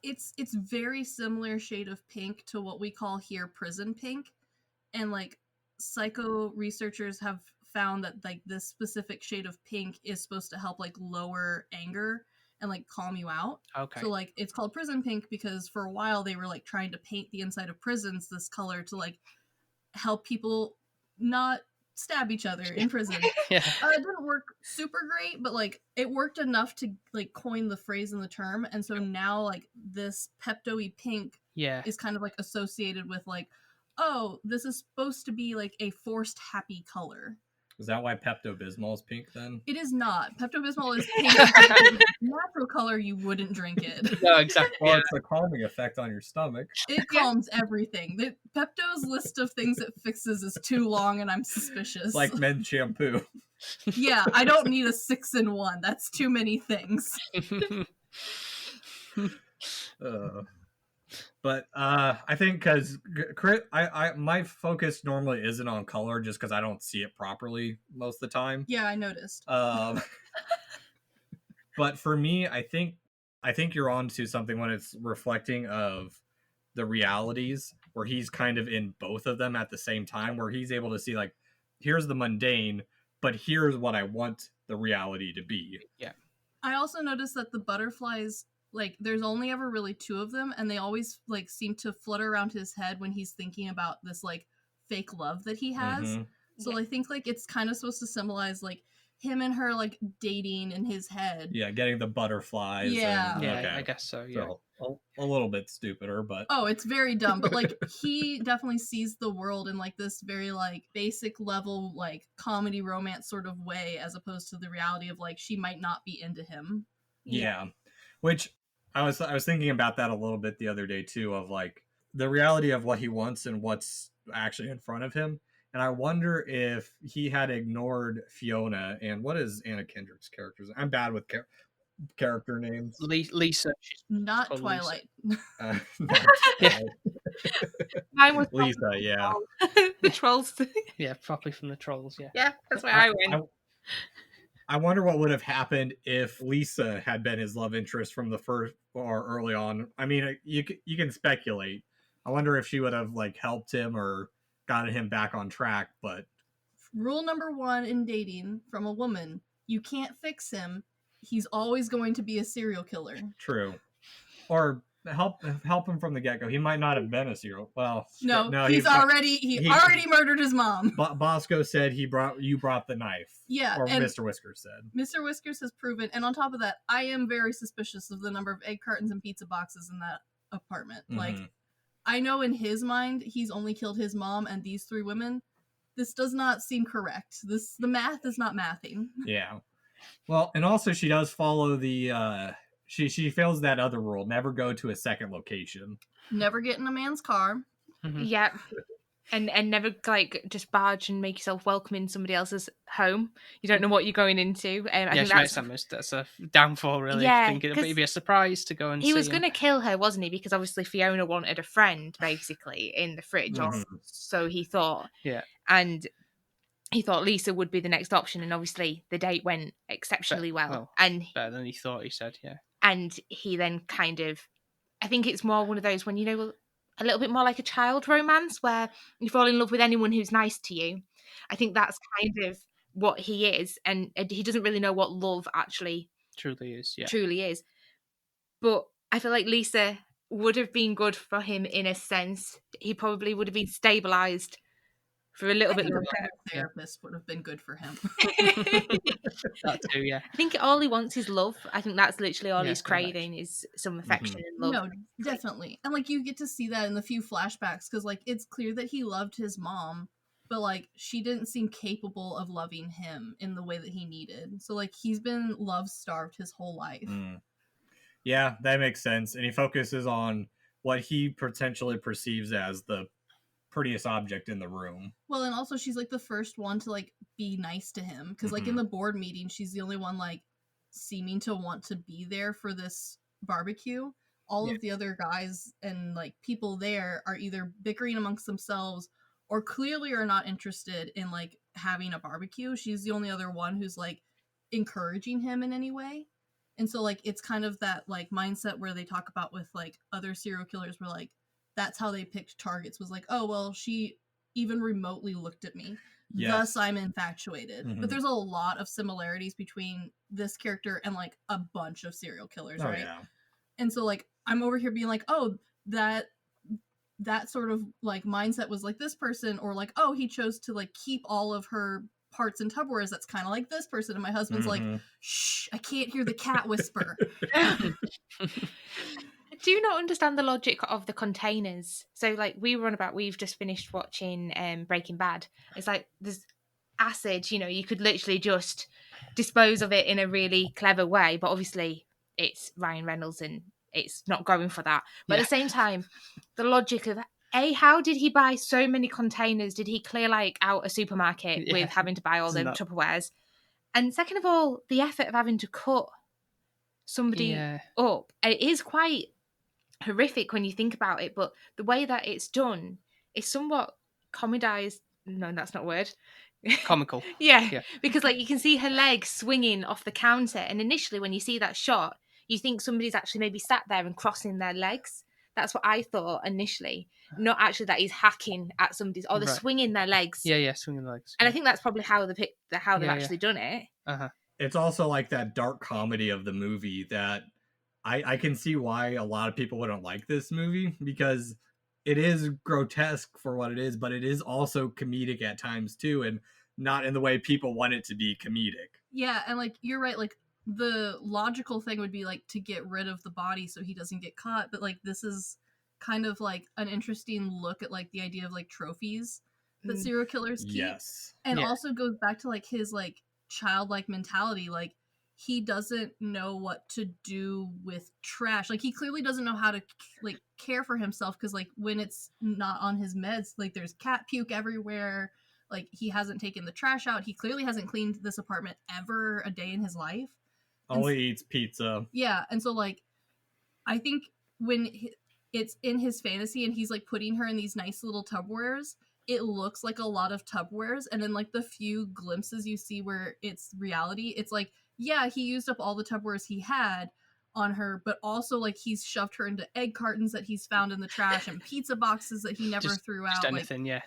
It's very similar shade of pink to what we call here prison pink, and like psycho researchers have found that like this specific shade of pink is supposed to help like lower anger and like calm you out. Okay. So like it's called prison pink because for a while they were like trying to paint the inside of prisons this color to like help people not stab each other in prison. Yeah. It didn't work super great, but like it worked enough to like coin the phrase and the term, and so now like this Pepto-y pink is kind of like associated with like, oh, this is supposed to be like a forced happy color. Is that why Pepto-Bismol is pink then? It is not. Pepto-Bismol is pink. It's a natural color, you wouldn't drink it. No, exactly. Well, it's a calming effect on your stomach. It calms everything. Pepto's list of things it fixes is too long, and I'm suspicious. Like men's shampoo. Yeah, I don't need a 6-in-1. That's too many things. But I think because Chris, my focus normally isn't on color just because I don't see it properly most of the time. Yeah, I noticed. But for me, I think you're on to something when it's reflecting of the realities where he's kind of in both of them at the same time, where he's able to see like, here's the mundane, but here's what I want the reality to be. Yeah. I also noticed that the butterflies, like, there's only ever really 2 of them, and they always like seem to flutter around his head when he's thinking about this like fake love that he has. Mm-hmm. So I think like it's kind of supposed to symbolize like him and her like dating in his head. Yeah, getting the butterflies. Yeah. Okay. I guess so. Yeah. So, a little bit stupider, but it's very dumb. But like he definitely sees the world in like this very like basic level like comedy romance sort of way, as opposed to the reality of like she might not be into him. Yeah. Which I was thinking about that a little bit the other day too, of like the reality of what he wants and what's actually in front of him. And I wonder if he had ignored Fiona and what is Anna Kendrick's character's? I'm bad with character names. Lisa. Not Twilight. Lisa. Mine was Lisa, yeah. The trolls. Yeah, probably from the trolls, yeah. Yeah, that's where I went. I wonder what would have happened if Lisa had been his love interest from the first or early on. I mean, you can speculate. I wonder if she would have like helped him or gotten him back on track. But rule number 1 in dating from a woman: you can't fix him. He's always going to be a serial killer. True. Or help him from the get-go. He might not have been a serial. Well, no, he already murdered his mom. Bosco said you brought the knife. Yeah, or Mr. Whiskers said. Mr. Whiskers has proven, and on top of that, I am very suspicious of the number of egg cartons and pizza boxes in that apartment. Mm-hmm. Like, I know in his mind he's only killed his mom and these 3 women. This does not seem correct. The math is not mathing. Yeah. Well, and also she does follow the she fails that other rule: never go to a second location, never get in a man's car. Mm-hmm. Yeah, and never like just barge and make yourself welcome in somebody else's home. You don't know what you're going into. I think that's a downfall, really. Yeah, thinking it'd be a surprise to go and. He was going to kill her, wasn't he? Because obviously Fiona wanted a friend, basically, in the fridge, so he thought. Yeah, and he thought Lisa would be the next option, and obviously the date went exceptionally well, and better than he thought. He said, yeah. And he then kind of, I think it's more one of those when, you know, a little bit more like a child romance where you fall in love with anyone who's nice to you. I think that's kind of what he is, and he doesn't really know what love actually truly is. Yeah, truly is. But I feel like Lisa would have been good for him in a sense. He probably would have been stabilized for a little bit longer. A therapist would have been good for him. That too, yeah. I think all he wants is love. I think that's literally all he's craving is some affection and love. No, definitely. And like you get to see that in the few flashbacks because like it's clear that he loved his mom, but like she didn't seem capable of loving him in the way that he needed. So like he's been love starved his whole life. Yeah, that makes sense. And he focuses on what he potentially perceives as the prettiest object in the room. Well, and also she's like the first one to like be nice to him because like in the board meeting she's the only one like seeming to want to be there for this barbecue, all of the other guys and like people there are either bickering amongst themselves or clearly are not interested in like having a barbecue. She's the only other one who's like encouraging him in any way. And so like it's kind of that like mindset where they talk about with like other serial killers where like that's how they picked targets, was like, oh well, she even remotely looked at me. Yes. Thus I'm infatuated. Mm-hmm. But there's a lot of similarities between this character and like a bunch of serial killers, right? Yeah. And so like I'm over here being like, oh, that sort of like mindset was like this person, or like, oh, he chose to like keep all of her parts and Tupperwares, that's kind of like this person. And my husband's like, shh, I can't hear the cat whisper. I do not understand the logic of the containers. So like we've just finished watching Breaking Bad. It's like there's acid, you could literally just dispose of it in a really clever way, but obviously it's Ryan Reynolds and it's not going for that. But at the same time, the logic of how did he buy so many containers? Did he clear like out a supermarket with having to buy all the Tupperwares? And second of all, the effort of having to cut somebody up, it is quite horrific when you think about it, but the way that it's done is somewhat comedized. No, that's not a word. Comical. yeah, because like you can see her legs swinging off the counter, and initially when you see that shot, you think somebody's actually maybe sat there and crossing their legs. That's what I thought initially. Not actually that he's hacking at somebody's, or they're swinging their legs. Yeah, swinging their legs. And I think that's probably how they've actually done it. It's also like that dark comedy of the movie that I can see why a lot of people wouldn't like this movie, because it is grotesque for what it is, but it is also comedic at times too, and not in the way people want it to be comedic. Yeah, and like you're right, like the logical thing would be like to get rid of the body so he doesn't get caught, but like this is kind of like an interesting look at like the idea of like trophies that serial killers keep. Yes. And also goes back to like his like childlike mentality, like he doesn't know what to do with trash. Like he clearly doesn't know how to like care for himself, because like when it's not on his meds, like there's cat puke everywhere. Like he hasn't taken the trash out. He clearly hasn't cleaned this apartment ever a day in his life. Only eats pizza. Yeah, and so like I think when it's in his fantasy and he's like putting her in these nice little Tupperwares, it looks like a lot of Tupperwares, and then like the few glimpses you see where it's reality, it's like, yeah, he used up all the Tupperwares he had on her, but also like he's shoved her into egg cartons that he's found in the trash and pizza boxes that he never threw out. Just anything, yeah.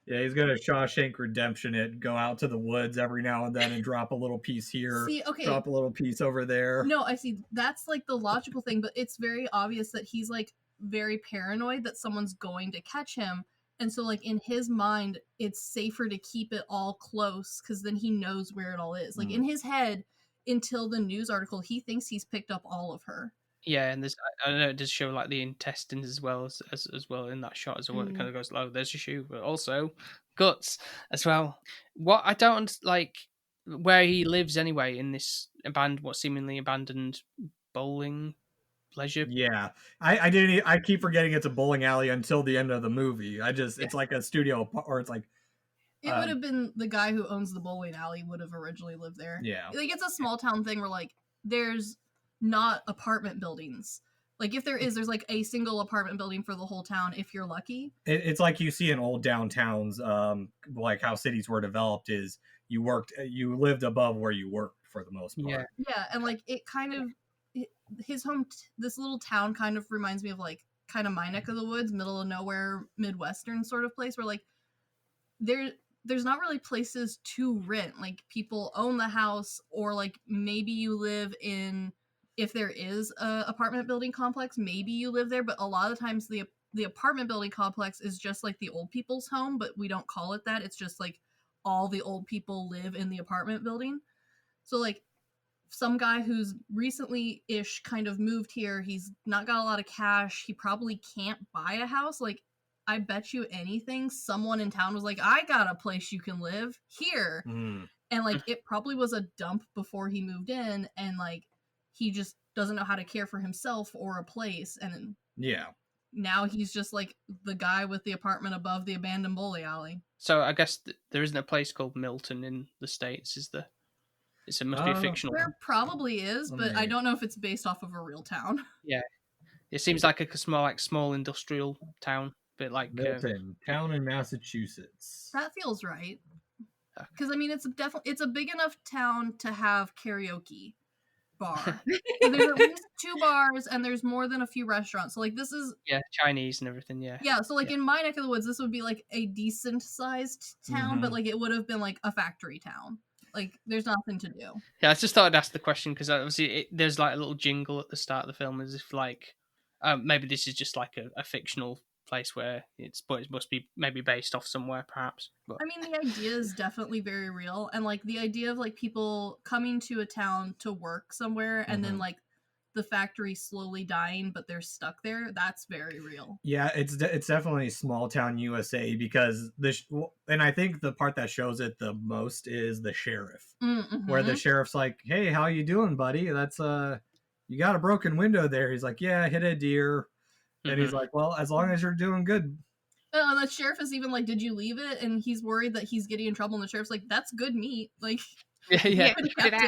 Yeah, he's gonna Shawshank Redemption it, go out to the woods every now and then and drop a little piece here, drop a little piece over there. No, I see. That's like the logical thing, but it's very obvious that he's like very paranoid that someone's going to catch him. And so like in his mind, it's safer to keep it all close because then he knows where it all is. Like in his head, until the news article, he thinks he's picked up all of her. Yeah, and I know it does show like the intestines as well as well in that shot as well. It kind of goes, oh, there's your shoe, but also guts as well. What I don't like where he lives anyway in this seemingly abandoned bowling pleasure. Yeah, I keep forgetting it's a bowling alley until the end of the movie. It's like a studio, or it's like. It would have been the guy who owns the bowling alley would have originally lived there. Yeah, like it's a small town thing where like there's not apartment buildings. Like if there's like a single apartment building for the whole town if you're lucky. It's like you see in old downtowns, like how cities were developed is you lived above where you worked for the most part. Yeah, and like it kind of his home, this little town kind of reminds me of like kind of my neck of the woods, middle of nowhere, Midwestern sort of place where like there's not really places to rent. Like people own the house, or like maybe you live in, if there is a apartment building complex, maybe you live there, but a lot of times the apartment building complex is just like the old people's home, but we don't call it that. It's just like all the old people live in the apartment building. So like some guy who's recently-ish kind of moved here, he's not got a lot of cash, he probably can't buy a house. Like I bet you anything someone in town was like, I got a place you can live here. And like it probably was a dump before he moved in, and like he just doesn't know how to care for himself or a place. And now he's just like the guy with the apartment above the abandoned bowling alley. So I guess there isn't a place called Milton in the States, is there? It must be a fictional. There probably is, but I don't know if it's based off of a real town. Yeah, it seems like a small industrial town, bit like Milton, town in Massachusetts. That feels right. Because I mean, it's a big enough town to have karaoke bar. So there's at least 2 bars, and there's more than a few restaurants. So like this is Chinese and everything. Yeah. So like in my neck of the woods, this would be like a decent sized town, but like it would have been like a factory town. Like there's nothing to do. Yeah, I just thought I'd ask the question because obviously there's like a little jingle at the start of the film as if like maybe this is just like a fictional place where it must be maybe based off somewhere perhaps. But... I mean, the idea is definitely very real, and like the idea of like people coming to a town to work somewhere and then like the factory slowly dying but they're stuck there, that's very real. Yeah, it's definitely small town USA because and I think the part that shows it the most is the sheriff, where the sheriff's like, hey, how you doing, buddy? That's you got a broken window there. He's like, yeah, I hit a deer. And he's like, well, as long as you're doing good. The sheriff is even like, did you leave it? And he's worried that he's getting in trouble. And the sheriff's like, that's good meat. Like, yeah.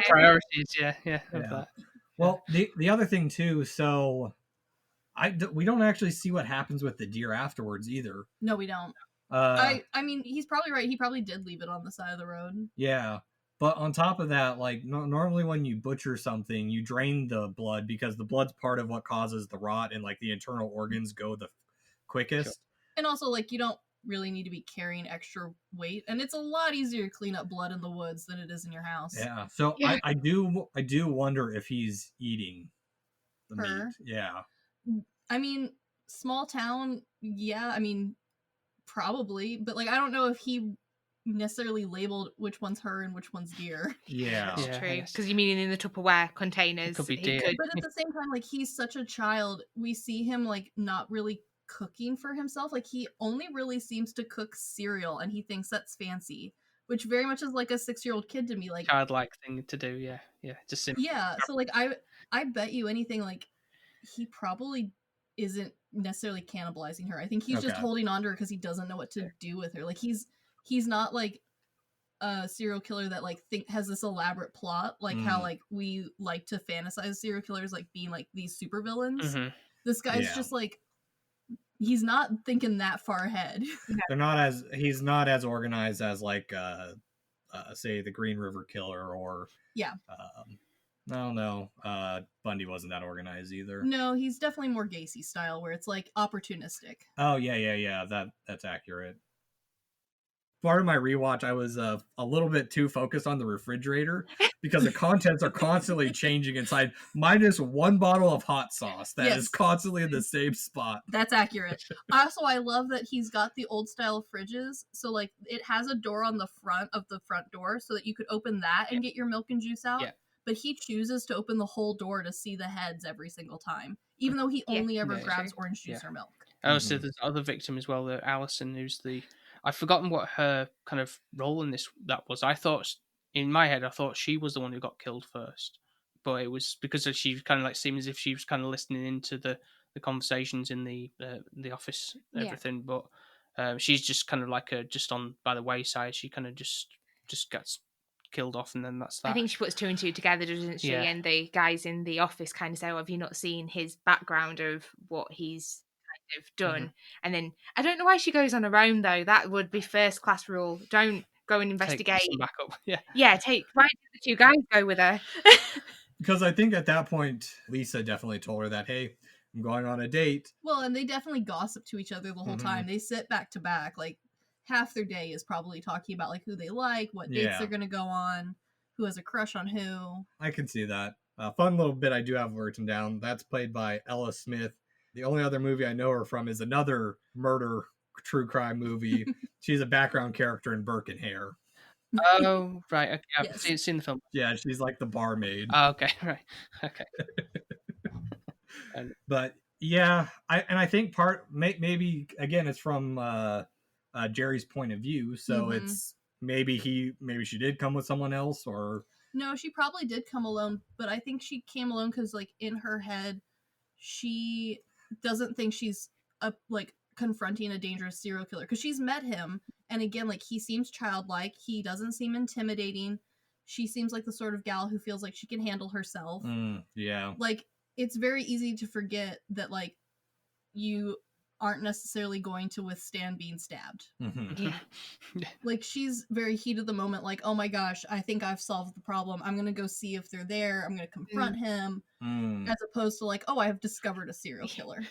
Priorities, yeah. Well, the other thing too, so we don't actually see what happens with the deer afterwards either. No, we don't. I mean, he's probably right. He probably did leave it on the side of the road. Yeah. But on top of that, like normally when you butcher something, you drain the blood because the blood's part of what causes the rot and like the internal organs go the quickest. Sure. And also like you don't really need to be carrying extra weight, and it's a lot easier to clean up blood in the woods than it is in your house. Yeah. So I do wonder if he's eating the meat. Yeah. I mean, small town, yeah, I mean probably, but like I don't know if he necessarily labeled which one's her and which one's deer. Yeah, that's true. Because you mean in the Tupperware containers? Could be deer. But at the same time, like he's such a child, we see him like not really cooking for himself. Like he only really seems to cook cereal, and he thinks that's fancy, which very much is like a 6-year-old kid to me. Like childlike thing to do. Yeah, just simple. Yeah, so like I bet you anything, like he probably isn't necessarily cannibalizing her. I think he's just holding on to her because he doesn't know what to do with her. Like he's not like a serial killer that like has this elaborate plot, like how like we like to fantasize serial killers like being like these super villains. This guy's just like, he's not thinking that far ahead. He's not as organized as like say the Green River Killer or I don't know. Bundy wasn't that organized either. No, he's definitely more Gacy style, where it's like opportunistic. Oh yeah. That's accurate. Part of my rewatch, I was a little bit too focused on the refrigerator because the contents are constantly changing inside, minus one bottle of hot sauce that is constantly in the same spot. That's accurate. Also, I love that he's got the old style fridges. So like it has a door on the front of the front door so that you could open that and get your milk and juice out. Yeah. But he chooses to open the whole door to see the heads every single time, even though he only ever grabs orange juice or milk. Oh, so there's other victim as well, Allison, who's I've forgotten what her kind of role in that was. In my head, I thought she was the one who got killed first, but it was because she kind of like seemed as if she was kind of listening into the conversations in the office, everything. But she's just kind of like just on by the wayside. She kind of just gets killed off, and then that's that. I think she puts 2 and 2 together, doesn't she? Yeah. And the guys in the office kind of say, "Oh, have you not seen his background of what he's kind of done?" And then I don't know why she goes on her own though. That would be first class rule. Don't go and investigate. Take back up. Yeah. Why did the 2 guys go with her? Because I think at that point Lisa definitely told her that, hey, I'm going on a date. Well, and they definitely gossip to each other the whole time. They sit back to back, like half their day is probably talking about like who they like, what dates they're gonna go on, who has a crush on who. I can see that. Fun little bit I do have written down. That's played by Ella Smith. The only other movie I know her from is another murder true crime movie. She's a background character in Burke and Hare. Oh, right. Okay. I've seen the film. Yeah, she's like the barmaid. Oh, okay. Right. Okay. But yeah, I think maybe again it's from Jerry's point of view, so it's maybe she did come with someone else, or no, she probably did come alone, but I think she came alone because like in her head she doesn't think she's like confronting a dangerous serial killer because she's met him, and again, like he seems childlike, he doesn't seem intimidating. she seems like the sort of gal who feels like she can handle herself. Yeah. Like, it's very easy to forget that, like, you aren't necessarily going to withstand being stabbed. Yeah. Like, she's very heat of the moment, like, oh my gosh, I think I've solved the problem. I'm gonna go see if they're there. I'm gonna confront him. As opposed to, like, oh, I have discovered a serial killer.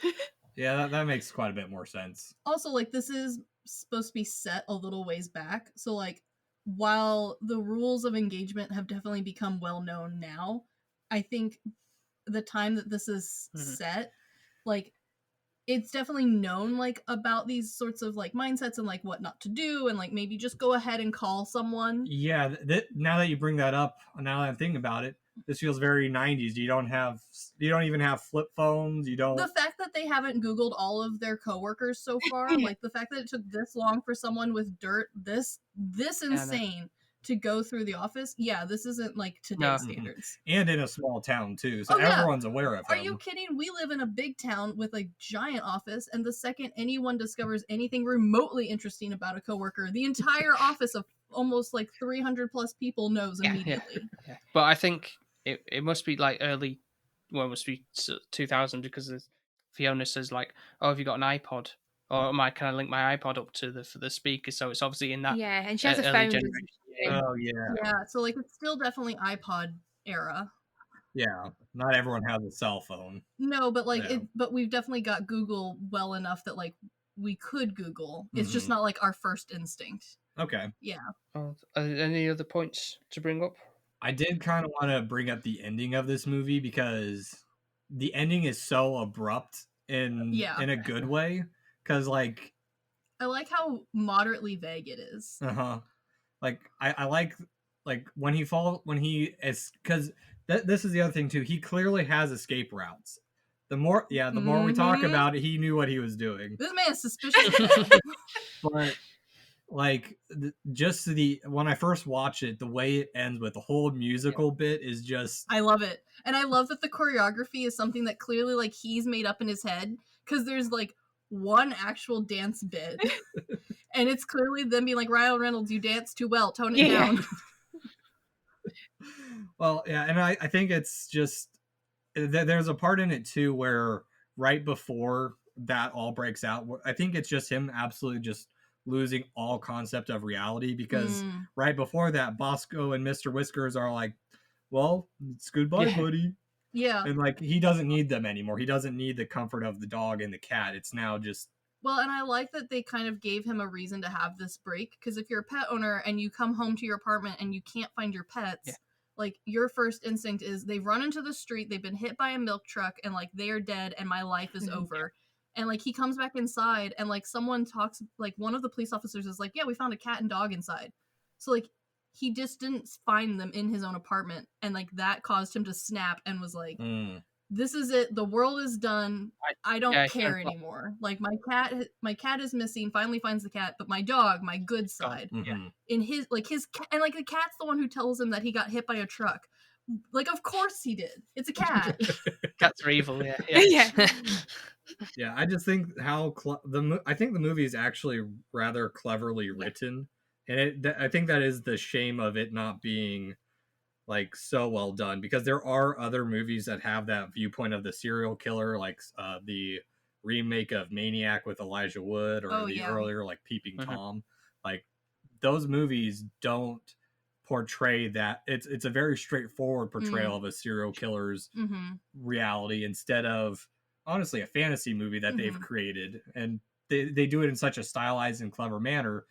Yeah, that makes quite a bit more sense. Also, like, this is supposed to be set a little ways back. So, like, while the rules of engagement have definitely become well known now, I think the time that this is set, like, it's definitely known, like, about these sorts of, like, mindsets and, like, what not to do, and, like, maybe just go ahead and call someone. Yeah, now that you bring that up, now that I'm thinking about it, this feels very 90s. You don't even have flip phones. You don't. The fact that they haven't Googled all of their coworkers so far, like, the fact that it took this long for someone with dirt this insane to go through the office, this isn't, like, today's standards. And in a small town, too, so everyone's aware of him. Are you kidding? We live in a big town with a giant office, and the second anyone discovers anything remotely interesting about a coworker, the entire office of almost, like, 300 plus people knows immediately. Yeah. But I think it must be, like, early, well, it must be 2000, because Fiona says, like, oh, have you got an iPod? Or can I link my iPod up to the speaker? So it's obviously in that and she has a early phone. generation. Oh, yeah. Yeah, so, like, it's still definitely iPod era. Yeah, not everyone has a cell phone. No, but, like, but we've definitely got Google well enough that, like, we could Google. It's just not, like, our first instinct. Okay. Yeah. Any other points to bring up? I did kind of want to bring up the ending of this movie, because the ending is so abrupt in a good way. Because, like, I like how moderately vague it is. Like, I like when he is, because this is the other thing too. He clearly has escape routes. The more we talk about it, he knew what he was doing. This man is suspicious. But, like, when I first watched it, the way it ends with the whole musical bit is just... I love it. And I love that the choreography is something that clearly, like, he's made up in his head, because there's, like, one actual dance bit. And it's clearly them being like, Ryan Reynolds, you dance too well, tone it down. Well, yeah, and I think it's just... There's a part in it, too, where right before that all breaks out, I think it's just him absolutely just losing all concept of reality, because right before that, Bosco and Mr. Whiskers are like, well, it's goodbye, buddy. Yeah. And, like, he doesn't need them anymore. He doesn't need the comfort of the dog and the cat. It's now just... Well, and I like that they kind of gave him a reason to have this break, because if you're a pet owner and you come home to your apartment and you can't find your pets, like, your first instinct is they've run into the street, they've been hit by a milk truck, and, like, they are dead and my life is over. And, like, he comes back inside and, like, someone talks, like, one of the police officers is like, yeah, we found a cat and dog inside. So, like, he just didn't find them in his own apartment. And, like, that caused him to snap and was like, this is it. The world is done. I don't care anymore. Like, my cat is missing, finally finds the cat, but my dog, my good side, in his cat, and, like, the cat's the one who tells him that he got hit by a truck. Like, of course he did. It's a cat. Cats are evil, yeah. Yeah, I just think I think the movie is actually rather cleverly written, and I think that is the shame of it not being, like, so well done, because there are other movies that have that viewpoint of the serial killer, like the remake of Maniac with Elijah Wood, or earlier, like, Peeping Tom. Like, those movies don't portray that. It's a very straightforward portrayal of a serial killer's reality, instead of, honestly, a fantasy movie that they've created, and they do it in such a stylized and clever manner.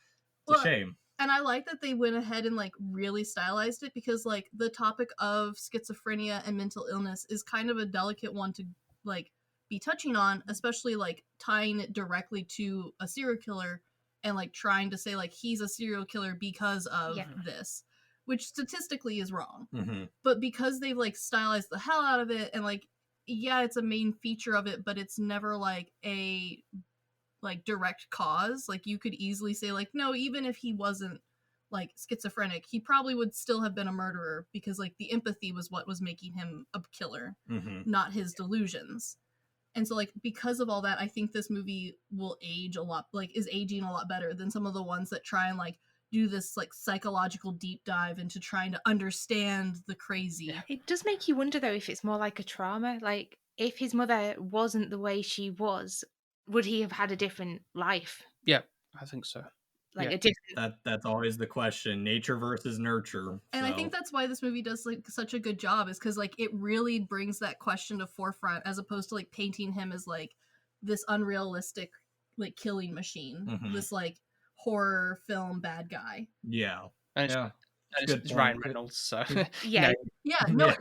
It's a shame. And I like that they went ahead and, like, really stylized it, because, like, the topic of schizophrenia and mental illness is kind of a delicate one to, like, be touching on, especially, like, tying it directly to a serial killer and, like, trying to say, like, he's a serial killer because of this, which statistically is wrong. But because they've, like, stylized the hell out of it, and, like, yeah, it's a main feature of it, but it's never, like, a, like, direct cause. Like, you could easily say, like, no, even if he wasn't, like, schizophrenic, he probably would still have been a murderer, because, like, the empathy was what was making him a killer, not his delusions. And so, like, because of all that, I think this movie will age a lot, like, is aging a lot better than some of the ones that try and, like, do this like psychological deep dive into trying to understand the crazy. It does make you wonder though if it's more like a trauma. Like if his mother wasn't the way she was, would he have had a different life? Yeah, I think so. Like Yeah. a different. That's always the question: nature versus nurture. And I think that's why this movie does like such a good job, is because like it really brings that question to forefront, as opposed to like painting him as like this unrealistic like killing machine, this like horror film bad guy. Yeah. And Yeah. it's Ryan Reynolds, so Yeah. No,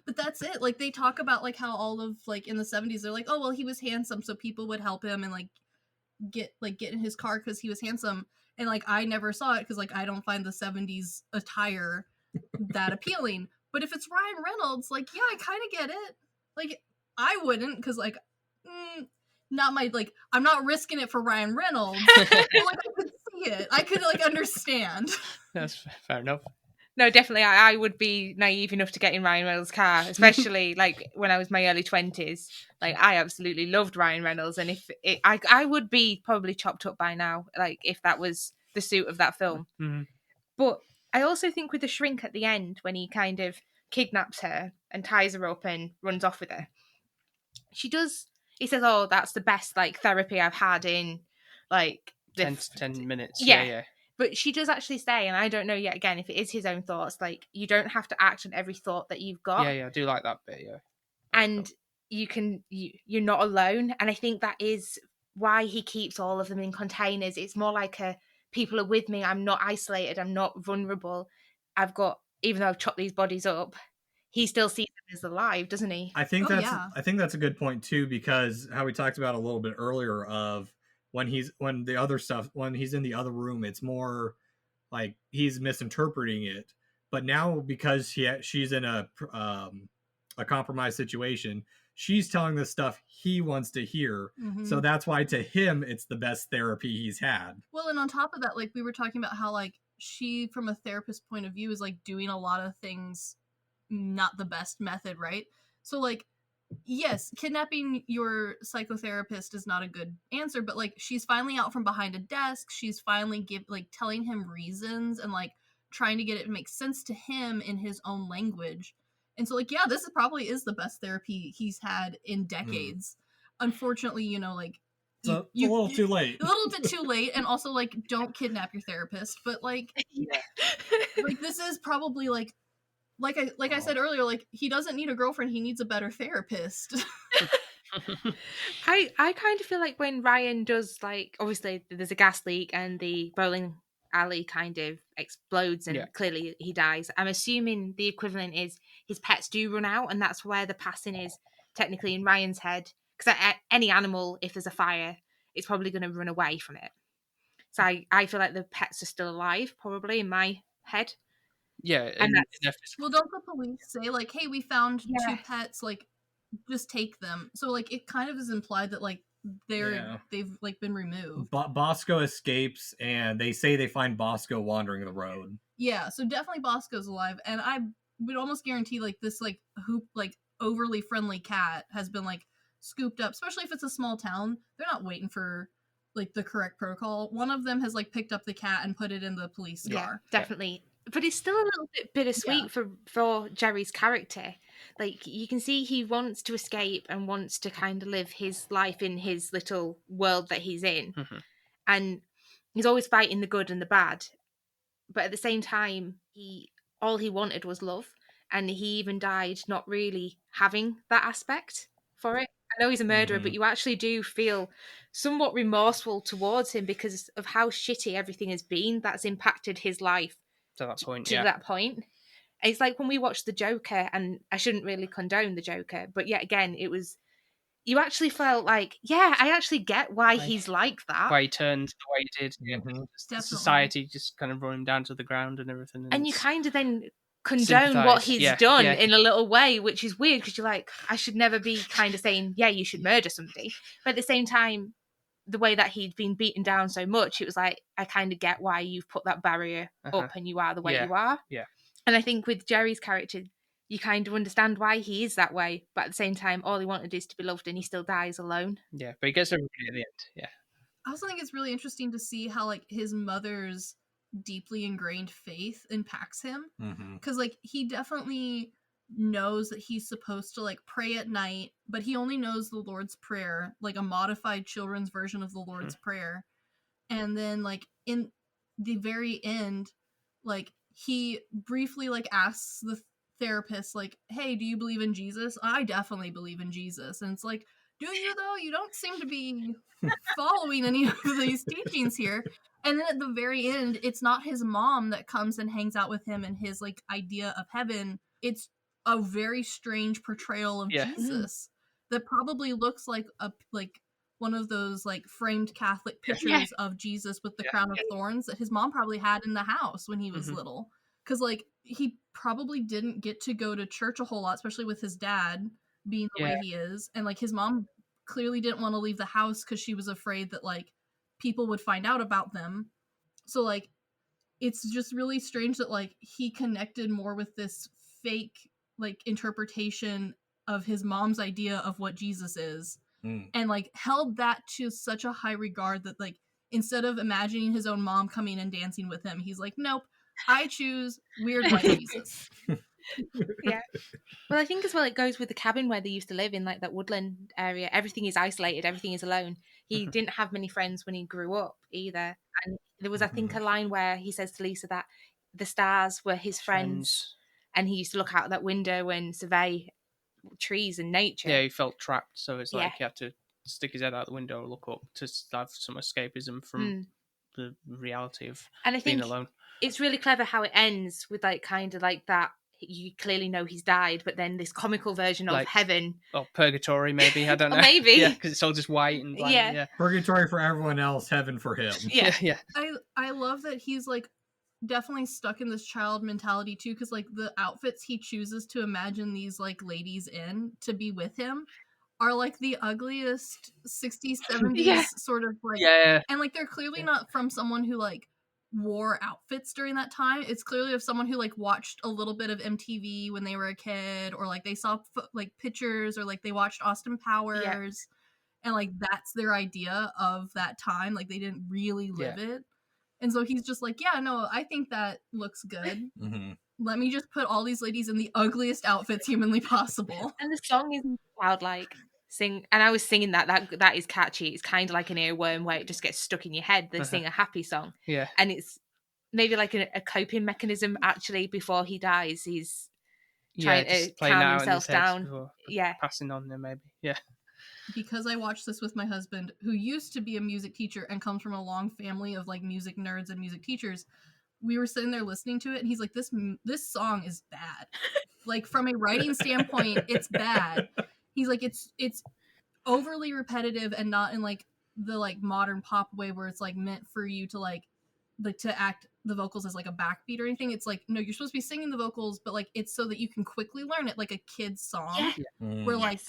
but that's it. Like they talk about like how all of like in the 70s they're like, oh well, he was handsome, so people would help him and like get in his car because he was handsome. And like I never saw it because like I don't find the 70s attire that appealing. But if it's Ryan Reynolds, like yeah, I kind of get it. Like I wouldn't, because like not my like I'm not risking it for Ryan Reynolds. But, like I could see it. I could like understand. That's fair enough. No, definitely. I would be naive enough to get in Ryan Reynolds' car, especially like when I was my early 20s. Like I absolutely loved Ryan Reynolds, and if I would be probably chopped up by now, like if that was the suit of that film. Mm-hmm. But I also think with the shrink at the end, when he kind of kidnaps her and ties her up and runs off with her, he says, oh, that's the best like therapy I've had in like 10 minutes. Yeah. Yeah. But she does actually say, and I don't know yet again if it is his own thoughts, like you don't have to act on every thought that you've got. Yeah, I do like that bit, yeah. And you're not alone. And I think that is why he keeps all of them in containers. It's more like people are with me, I'm not isolated, I'm not vulnerable. Even though I've chopped these bodies up, he still sees them as alive, doesn't he? I think that's a good point too, because how we talked about a little bit earlier of when he's in the other room, it's more like he's misinterpreting it. But now because she's in a compromised situation, she's telling the stuff he wants to hear. Mm-hmm. So that's why to him it's the best therapy he's had. Well, and on top of that, like we were talking about how like she, from a therapist point of view, is like doing a lot of things not the best method, right? So like yes, kidnapping your psychotherapist is not a good answer, but like she's finally out from behind a desk, she's finally telling him reasons and like trying to get it to make sense to him in his own language. And so like yeah, this probably is the best therapy he's had in decades. Unfortunately, you know, like it's a little too late. A little bit too late. And also like don't kidnap your therapist, but like like this is probably like I said earlier, like he doesn't need a girlfriend, he needs a better therapist. I kind of feel like when Ryan does, like, obviously there's a gas leak and the bowling alley kind of explodes and clearly he dies. I'm assuming the equivalent is his pets do run out, and that's where the passing is technically in Ryan's head. Because any animal, if there's a fire, it's probably going to run away from it. So I feel like the pets are still alive, probably, in my head. Yeah. Well, don't the police say, like, hey, we found 2 pets, like, just take them? So, like, it kind of is implied that, like, they've like been removed. Bosco escapes, and they say they find Bosco wandering the road. Yeah, so definitely Bosco's alive, and I would almost guarantee, like, this, like, overly friendly cat has been, like, scooped up, especially if it's a small town. They're not waiting for like the correct protocol. One of them has like picked up the cat and put it in the police car. Definitely. But it's still a little bit bittersweet for Jerry's character. Like, you can see he wants to escape and wants to kind of live his life in his little world that he's in. Mm-hmm. And he's always fighting the good and the bad. But at the same time, all he wanted was love. And he even died not really having that aspect for it. I know he's a murderer, but you actually do feel somewhat remorseful towards him because of how shitty everything has been that's impacted his life. To that point, to that point. It's like when we watched The Joker, and I shouldn't really condone The Joker, but yet again, it was, you actually felt like, yeah, I actually get why he's like that. Why he turned the way he did. Yeah. Society just kind of brought him down to the ground and everything. And you kind of then condone what he's done in a little way, which is weird because you're like, I should never be kind of saying, yeah, you should murder somebody. But at the same time, the way that he'd been beaten down so much, it was like, I kind of get why you've put that barrier up and you are the way you are. Yeah. And I think with Jerry's character, you kind of understand why he is that way. But at the same time, all he wanted is to be loved, and he still dies alone. Yeah, but he gets everybody at the end. Yeah. I also think it's really interesting to see how like his mother's deeply ingrained faith impacts him. Mm-hmm. Because like he definitely knows that he's supposed to like pray at night, but he only knows the Lord's Prayer, like a modified children's version of the Lord's Prayer. And then like in the very end, like he briefly like asks the therapist like, hey, do you believe in Jesus? I definitely believe in Jesus. And it's like, do you though? You don't seem to be following any of these teachings here. And then at the very end, it's not his mom that comes and hangs out with him and his like idea of heaven. It's a very strange portrayal of Jesus that probably looks like one of those like framed Catholic pictures of Jesus with the crown of thorns that his mom probably had in the house when he was little. Because like he probably didn't get to go to church a whole lot, especially with his dad being the way he is. And like his mom clearly didn't want to leave the house because she was afraid that like people would find out about them. So like it's just really strange that like he connected more with this fake like interpretation of his mom's idea of what Jesus is and like held that to such a high regard that like instead of imagining his own mom coming and dancing with him, he's like, nope, I choose weird white Jesus. Yeah. Well, I think as well it goes with the cabin where they used to live in, like that woodland area. Everything is isolated, everything is alone. He didn't have many friends when he grew up either. And there was, I think, a line where he says to Lisa that the stars were his friends. And he used to look out that window and survey trees and nature. Yeah, he felt trapped, so it's like he had to stick his head out the window, look up to have some escapism from the reality of being alone. It's really clever how it ends with like kind of like that. You clearly know he's died, but then this comical version of like, heaven or purgatory, maybe, I don't know. Maybe because it's all just white and blank. Purgatory for everyone else, heaven for him. I love that he's like definitely stuck in this child mentality too, because like the outfits he chooses to imagine these like ladies in to be with him are like the ugliest 60s 70s sort of like and like they're clearly not from someone who like wore outfits during that time. It's clearly of someone who like watched a little bit of MTV when they were a kid, or like they saw like pictures, or like they watched Austin Powers and like that's their idea of that time. Like they didn't really live it. And so he's just like, yeah, no, I think that looks good. Let me just put all these ladies in the ugliest outfits humanly possible. And the song is childlike. And I was singing that is catchy. It's kind of like an earworm where it just gets stuck in your head. They sing a happy song. Yeah. And it's maybe like a coping mechanism actually before he dies. He's trying to calm himself down. Passing on there maybe. Yeah. Because I watched this with my husband, who used to be a music teacher and comes from a long family of like music nerds and music teachers. We were sitting there listening to it, and he's like, "This song is bad. Like from a writing standpoint, it's bad." He's like, "It's overly repetitive and not in like the like modern pop way where it's like meant for you to like to act the vocals as like a backbeat or anything. It's like, no, you're supposed to be singing the vocals, but like it's so that you can quickly learn it like a kid's song, where like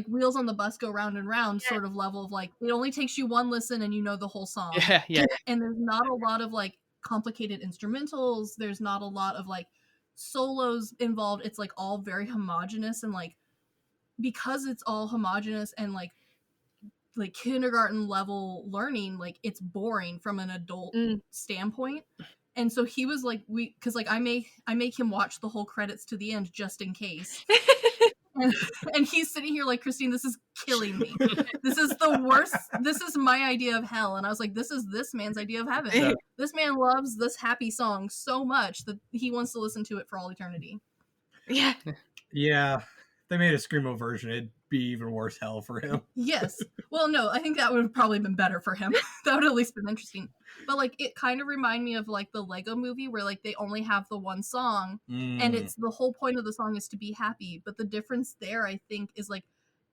wheels on the bus go round and round sort of level of like it only takes you one listen and you know the whole song. And there's not a lot of like complicated instrumentals. There's not a lot of like solos involved. It's like all very homogenous, and like because it's all homogenous and like kindergarten level learning, like it's boring from an adult standpoint. And so he was like, because like I make him watch the whole credits to the end just in case. And he's sitting here like, Christine, this is killing me. This is the worst. This is my idea of hell. And I was like, this is this man's idea of heaven. Yeah. This man loves this happy song so much that he wants to listen to it for all eternity. Yeah. Yeah. If they made a Screamo version, it'd be even worse hell for him. Yes. Well, no, I think that would have probably been better for him. That would have at least been interesting. But like it kind of reminded me of like the Lego movie where like they only have the one song and it's the whole point of the song is to be happy. But the difference there, I think, is like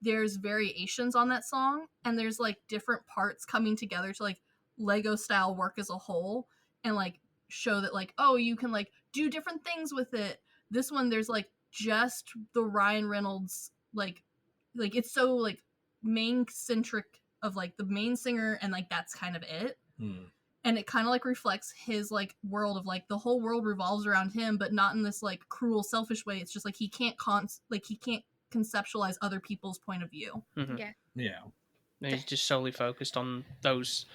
there's variations on that song and there's like different parts coming together to like Lego style work as a whole and like show that like, oh, you can like do different things with it. This one, there's like just the Ryan Reynolds like it's so like main centric of like the main singer and like that's kind of it. And it kind of like reflects his like world of like the whole world revolves around him, but not in this like cruel selfish way. It's just like he can't conceptualize other people's point of view. And he's just solely focused on those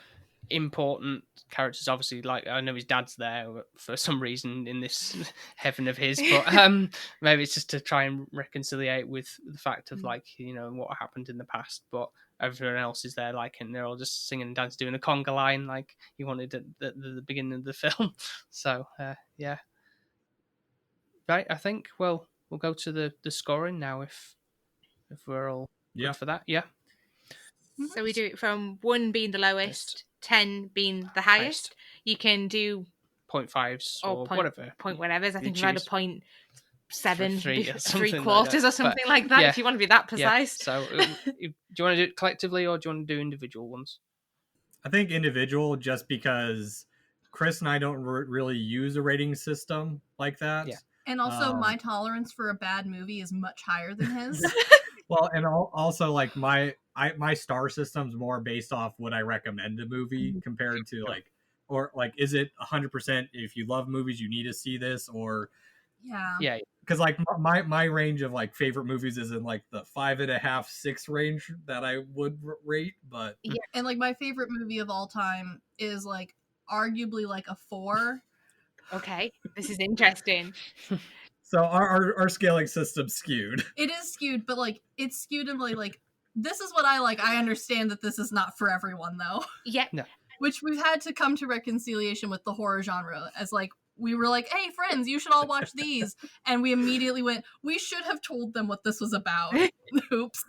important characters. Obviously, like I know his dad's there for some reason in this heaven of his, but maybe it's just to try and reconciliate with the fact of like, you know, what happened in the past. But everyone else is there, like, and they're all just singing and dancing, doing the conga line like he wanted at the beginning of the film. So yeah, right. I think we'll go to the scoring now if we're all good for that. Yeah. So we do it from 1 being the lowest, 10 being the highest. You can do 0.5s or whatever. Point whatevers. I think we had a 0.7, 3 quarters like or something like that, if you want to be that precise. Yeah. So do you want to do it collectively or do you want to do individual ones? I think individual, just because Chris and I don't really use a rating system like that. Yeah. And also my tolerance for a bad movie is much higher than his. Well, and also like my star system's more based off what I recommend a movie compared to like is it 100% if you love movies you need to see this, or yeah, because like my range of like favorite movies is in like the 5.5, 6 range that I would rate, but and like my favorite movie of all time is like arguably like a 4. Okay, this is interesting. So our scaling system's skewed. It is skewed, but like it's skewed in like this is what I like. I understand that this is not for everyone though. Yeah. No. Which we've had to come to reconciliation with the horror genre, as like we were like, hey friends, you should all watch these, and we immediately went, we should have told them what this was about. Oops.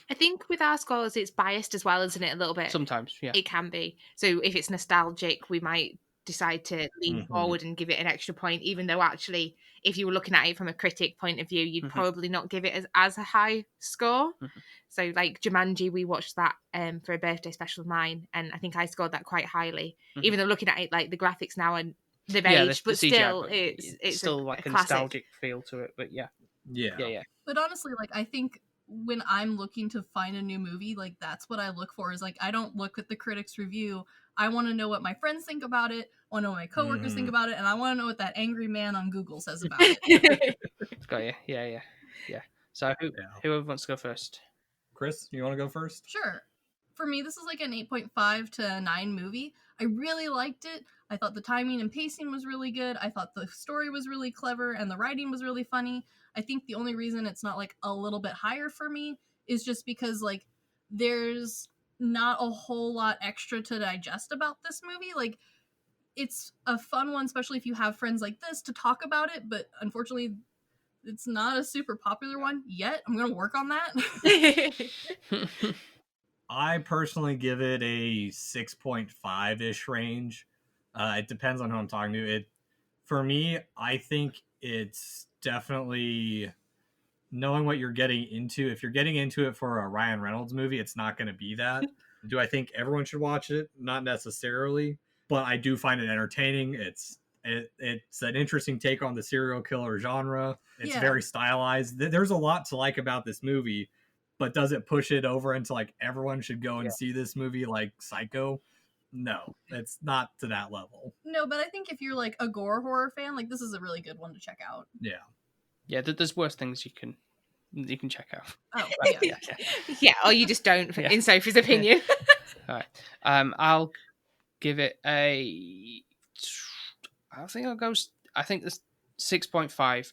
I think with our scores it's biased as well, isn't it, a little bit? Sometimes, yeah. It can be. So if it's nostalgic, we might decide to lean forward and give it an extra point, even though actually if you were looking at it from a critic point of view, you'd probably not give it as a high score. So like Jumanji, we watched that for a birthday special of mine, and I think I scored that quite highly, even though looking at it like the graphics now and they've aged, but still it's still like a nostalgic feel to it. But yeah. But honestly, like I think when I'm looking to find a new movie, like that's what I look for, is like I don't look at the critics' review. I want to know what my friends think about it. I want to know what my coworkers think about it, and I want to know what that angry man on Google says about it. Got you. Yeah. So whoever wants to go first? Chris, you want to go first? Sure. For me, this is like an 8.5 to 9 movie. I really liked it. I thought the timing and pacing was really good. I thought the story was really clever and the writing was really funny. I think the only reason it's not like a little bit higher for me is just because like there's not a whole lot extra to digest about this movie. Like it's a fun one, especially if you have friends like this to talk about it, but unfortunately it's not a super popular one yet. I'm going to work on that. I personally give it a 6.5-ish range. It depends on who I'm talking to. For me, I think it's definitely knowing what you're getting into. If you're getting into it for a Ryan Reynolds movie, it's not going to be that. Do I think everyone should watch it? Not necessarily, but I do find it entertaining. It's an interesting take on the serial killer genre. It's very stylized. There's a lot to like about this movie, but does it push it over into like everyone should go and see this movie like Psycho? No, it's not to that level. No, but I think if you're like a gore horror fan, like this is a really good one to check out. Yeah, there's worse things you can check out. Oh, yeah, or you just don't, in Sophie's opinion. All right, I'll give it a. I think the 6.5.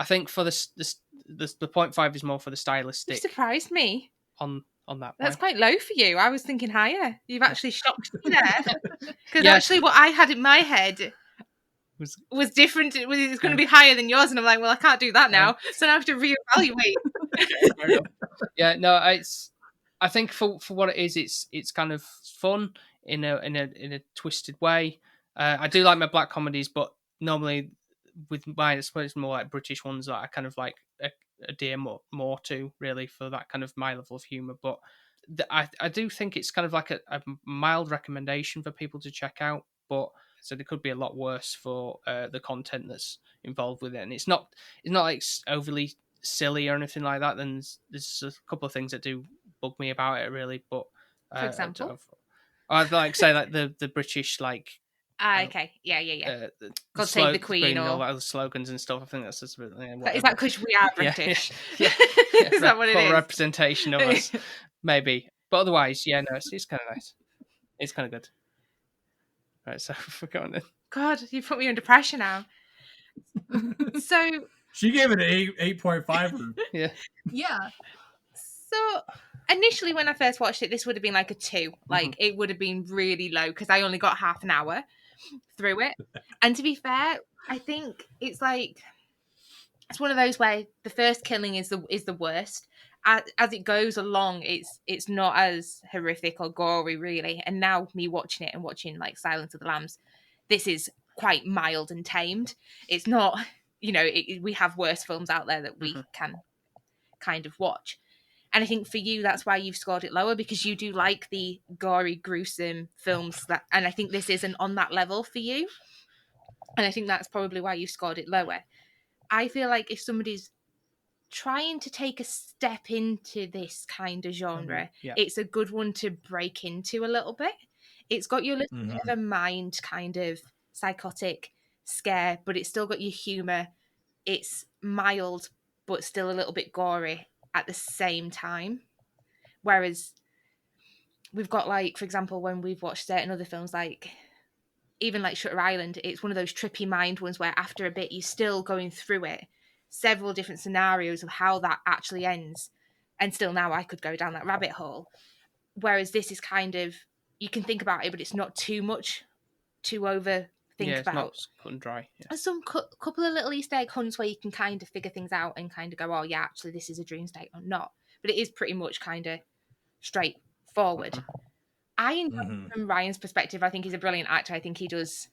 I think for the 0.5 is more for the stylistic. You surprised me on that. That's quite low for you. I was thinking higher. You've actually shocked me there. Because actually, what I had in my head was different. It was going to be higher than yours, and I'm like, well, I can't do that now. So now I have to reevaluate. I think for what it is, it's kind of fun in a twisted way. I do like my black comedies, but normally with mine, I suppose it's more like British ones that I kind of like adhere more to, really, for that kind of my level of humour. But I do think it's kind of like a mild recommendation for people to check out. But so there could be a lot worse for the content that's involved with it, and it's not like overly silly or anything like that. Then there's a couple of things that do bug me about it, really. But for example, I'd like say like the British like. Okay. Yeah. God save the Queen or all other slogans and stuff. I think that's just is that because we are British? Yeah. Is that what it is? Representation of us, maybe. But otherwise, no, it's kind of nice. It's kind of good. Right, so we're going then. God, you put me under pressure now. So she gave it an 8.5. Yeah. Yeah. So initially when I first watched it, this would have been like a 2. Like it would have been really low because I only got half an hour through it. And to be fair, I think it's like it's one of those where the first killing is the worst. As it goes along, it's not as horrific or gory really. And now me watching it and watching like Silence of the Lambs, this is quite mild and tamed. It's not, we have worse films out there that we can kind of watch. And I think for you, that's why you've scored it lower, because you do like the gory, gruesome films and I think this isn't on that level for you. And I think that's probably why you've scored it lower. I feel like if somebody's trying to take a step into this kind of genre, it's a good one to break into a little bit. It's got your little bit of a mind kind of psychotic scare, but it's still got your humour. It's mild, but still a little bit gory at the same time. Whereas we've got, like, for example, when we've watched certain other films, like even like Shutter Island, it's one of those trippy mind ones where after a bit you're still going through it, several different scenarios of how that actually ends, and still now I could go down that rabbit hole. Whereas this is kind of, you can think about it, but it's not too much to overthink it's about. not cut and dry. There's some couple of little Easter egg hunts where you can kind of figure things out and kind of go, oh yeah, actually this is a dream state or not. But it is pretty much kind of straightforward. I enjoy from Ryan's perspective. I think he's a brilliant actor. I think he does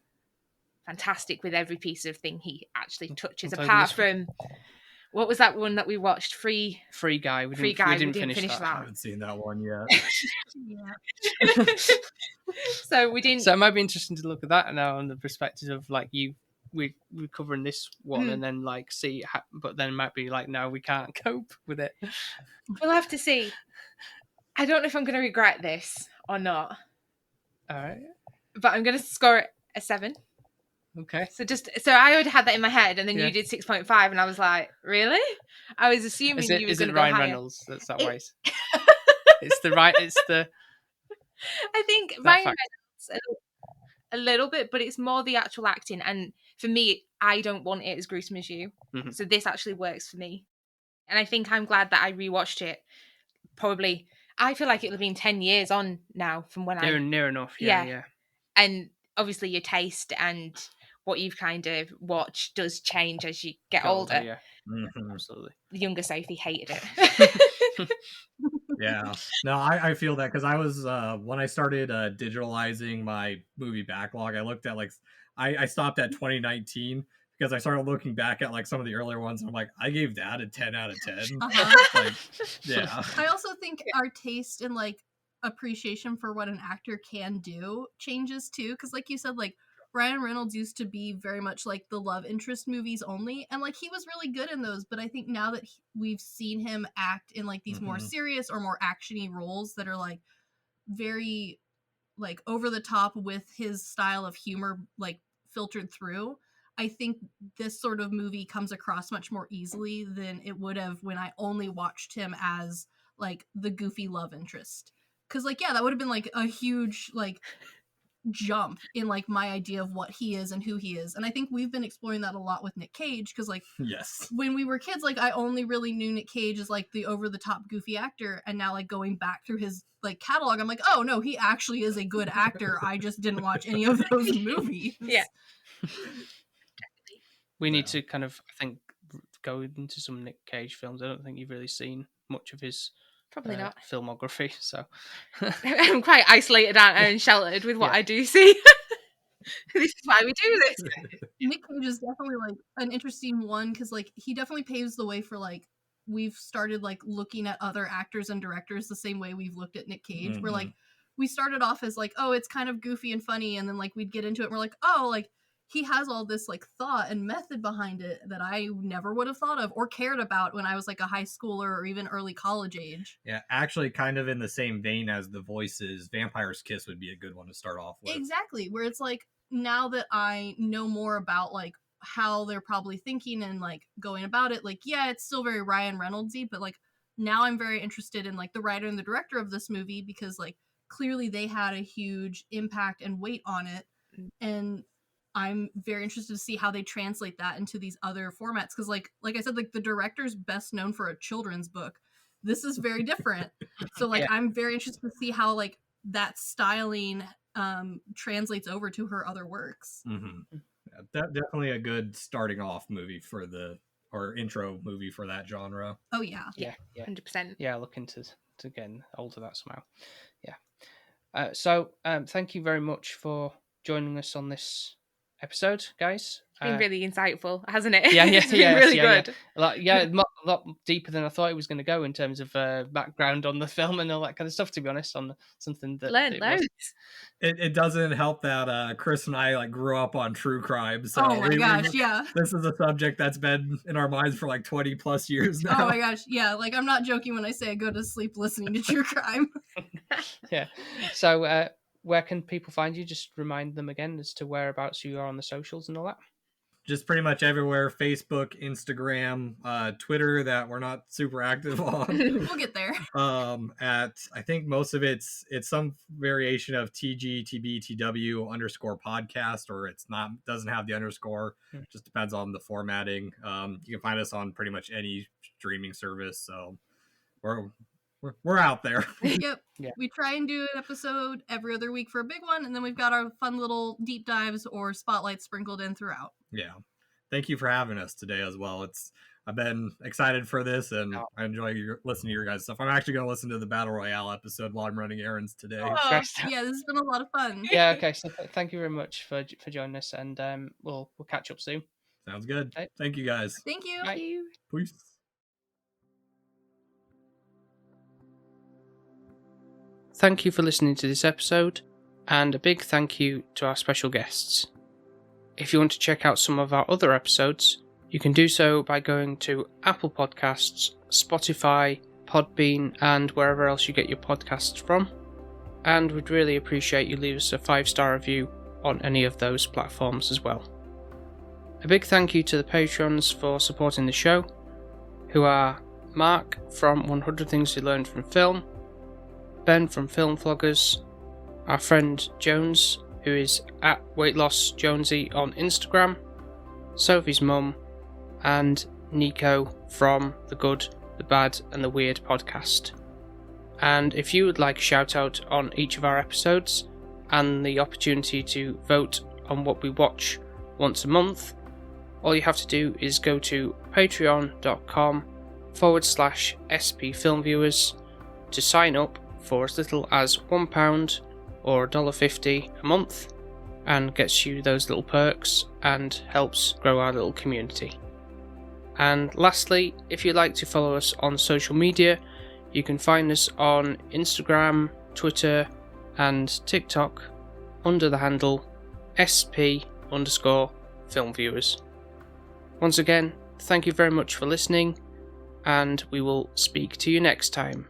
fantastic with every piece of thing he actually touches. Apart from, what was that one that we watched? Free Guy. We didn't finish that. I haven't seen that one yet. So we didn't. So it might be interesting to look at that now on the perspective of like we're covering this one and then like see, but then it might be like, no, we can't cope with it. We'll have to see. I don't know if I'm going to regret this or not. All right. But I'm going to score it a 7. Okay. So I already had that in my head, and then you did 6.5, and I was like, really? I was assuming you were going to go higher. Is it Ryan Reynolds? That's that way. It's the. I think Ryan Reynolds a little bit, but it's more the actual acting. And for me, I don't want it as gruesome as you. So this actually works for me. And I think I'm glad that I rewatched it. Probably, I feel like it would have been 10 years on now from when near enough. Yeah. And obviously your taste and what you've kind of watched does change as you get older. Yeah. Absolutely. The younger Sophie hated it. Yeah. No, I feel that because I was when I started digitalizing my movie backlog, I looked at I stopped at 2019 because I started looking back at like some of the earlier ones. And I'm like, I gave that a 10 out of 10. Yeah. I also think our taste in like appreciation for what an actor can do changes too, because like you said, like Ryan Reynolds used to be very much like the love interest movies only, and like he was really good in those, but I think now that we've seen him act in like these more serious or more actiony roles that are like very like over the top with his style of humor like filtered through, I think this sort of movie comes across much more easily than it would have when I only watched him as like the goofy love interest. Because like, yeah, that would have been like a huge like jump in like my idea of what he is and who he is. And I think we've been exploring that a lot with Nick Cage, because like when we were kids, like I only really knew Nick Cage as like the over the top goofy actor, and now like going back through his like catalog, I'm like, oh no, he actually is a good actor. I just didn't watch any of those movies. Yeah. We need to kind of, I think, go into some Nick Cage films. I don't think you've really seen much of his probably not filmography, so I'm quite isolated out and sheltered with what I do see. This is why we do this. Nick Cage is definitely like an interesting one, because like he definitely paves the way for like we've started like looking at other actors and directors the same way we've looked at Nick Cage. Where like we started off as like, oh, it's kind of goofy and funny, and then like we'd get into it and we're like, oh, like he has all this like thought and method behind it that I never would have thought of or cared about when I was like a high schooler or even early college age. Yeah, actually kind of in the same vein as The Voices, Vampire's Kiss would be a good one to start off with. Exactly, where it's like, now that I know more about like how they're probably thinking and like going about it, like, yeah, it's still very Ryan Reynolds-y, but like now I'm very interested in like the writer and the director of this movie, because like clearly they had a huge impact and weight on it. And I'm very interested to see how they translate that into these other formats. Because like I said, like the director's best known for a children's book. This is very different. So like I'm very interested to see how like that styling translates over to her other works. Mm-hmm. Yeah, definitely a good starting off movie or intro movie for that genre. Oh yeah. 100%. Yeah, looking to getting hold of that somehow. Yeah. So thank you very much for joining us on this episode, guys. It's been really insightful, hasn't it? Yeah, it's been really good. A lot deeper than I thought it was going to go in terms of background on the film and all that kind of stuff. To be honest, on something that learned loads. It doesn't help that Chris and I like grew up on true crime. So oh my gosh, yeah. This is a subject that's been in our minds for like 20 plus years now. Oh my gosh, yeah. Like I'm not joking when I say I go to sleep listening to true crime. Yeah. So where can people find you? Just remind them again as to whereabouts you are on the socials and all that. Just pretty much everywhere. Facebook, Instagram, Twitter that we're not super active on. We'll get there. I think most of it's some variation of TGTBTW _podcast, or it's not, doesn't have the underscore. Just depends on the formatting. You can find us on pretty much any streaming service. So we're out there. Yep. Yeah. We try and do an episode every other week for a big one, and then we've got our fun little deep dives or spotlights sprinkled in throughout. Yeah. Thank you for having us today as well. I've been excited for this, and I enjoy listening to your guys' stuff. I'm actually going to listen to the Battle Royale episode while I'm running errands today. Oh, yeah, this has been a lot of fun. Yeah, okay. So thank you very much for joining us, and we'll catch up soon. Sounds good. Okay. Thank you, guys. Thank you. Bye. Peace. Thank you for listening to this episode, and a big thank you to our special guests. If you want to check out some of our other episodes, you can do so by going to Apple Podcasts, Spotify, Podbean, and wherever else you get your podcasts from. And we'd really appreciate you leave us a 5-star review on any of those platforms as well. A big thank you to the Patreons for supporting the show, who are Mark from 100 Things You Learned from Film, Ben from Film Vloggers, our friend Jones, who is at Weight Loss Jonesy on Instagram, Sophie's mum, and Nicho from the Good, the Bad and the Weird podcast. And if you would like a shout out on each of our episodes and the opportunity to vote on what we watch once a month, all you have to do is go to patreon.com/SP Film Viewers to sign up for as little as £1 or $1.50 a month, and gets you those little perks and helps grow our little community. And lastly, if you'd like to follow us on social media, you can find us on Instagram, Twitter and TikTok under the handle SP_filmviewers. Once again, thank you very much for listening, and we will speak to you next time.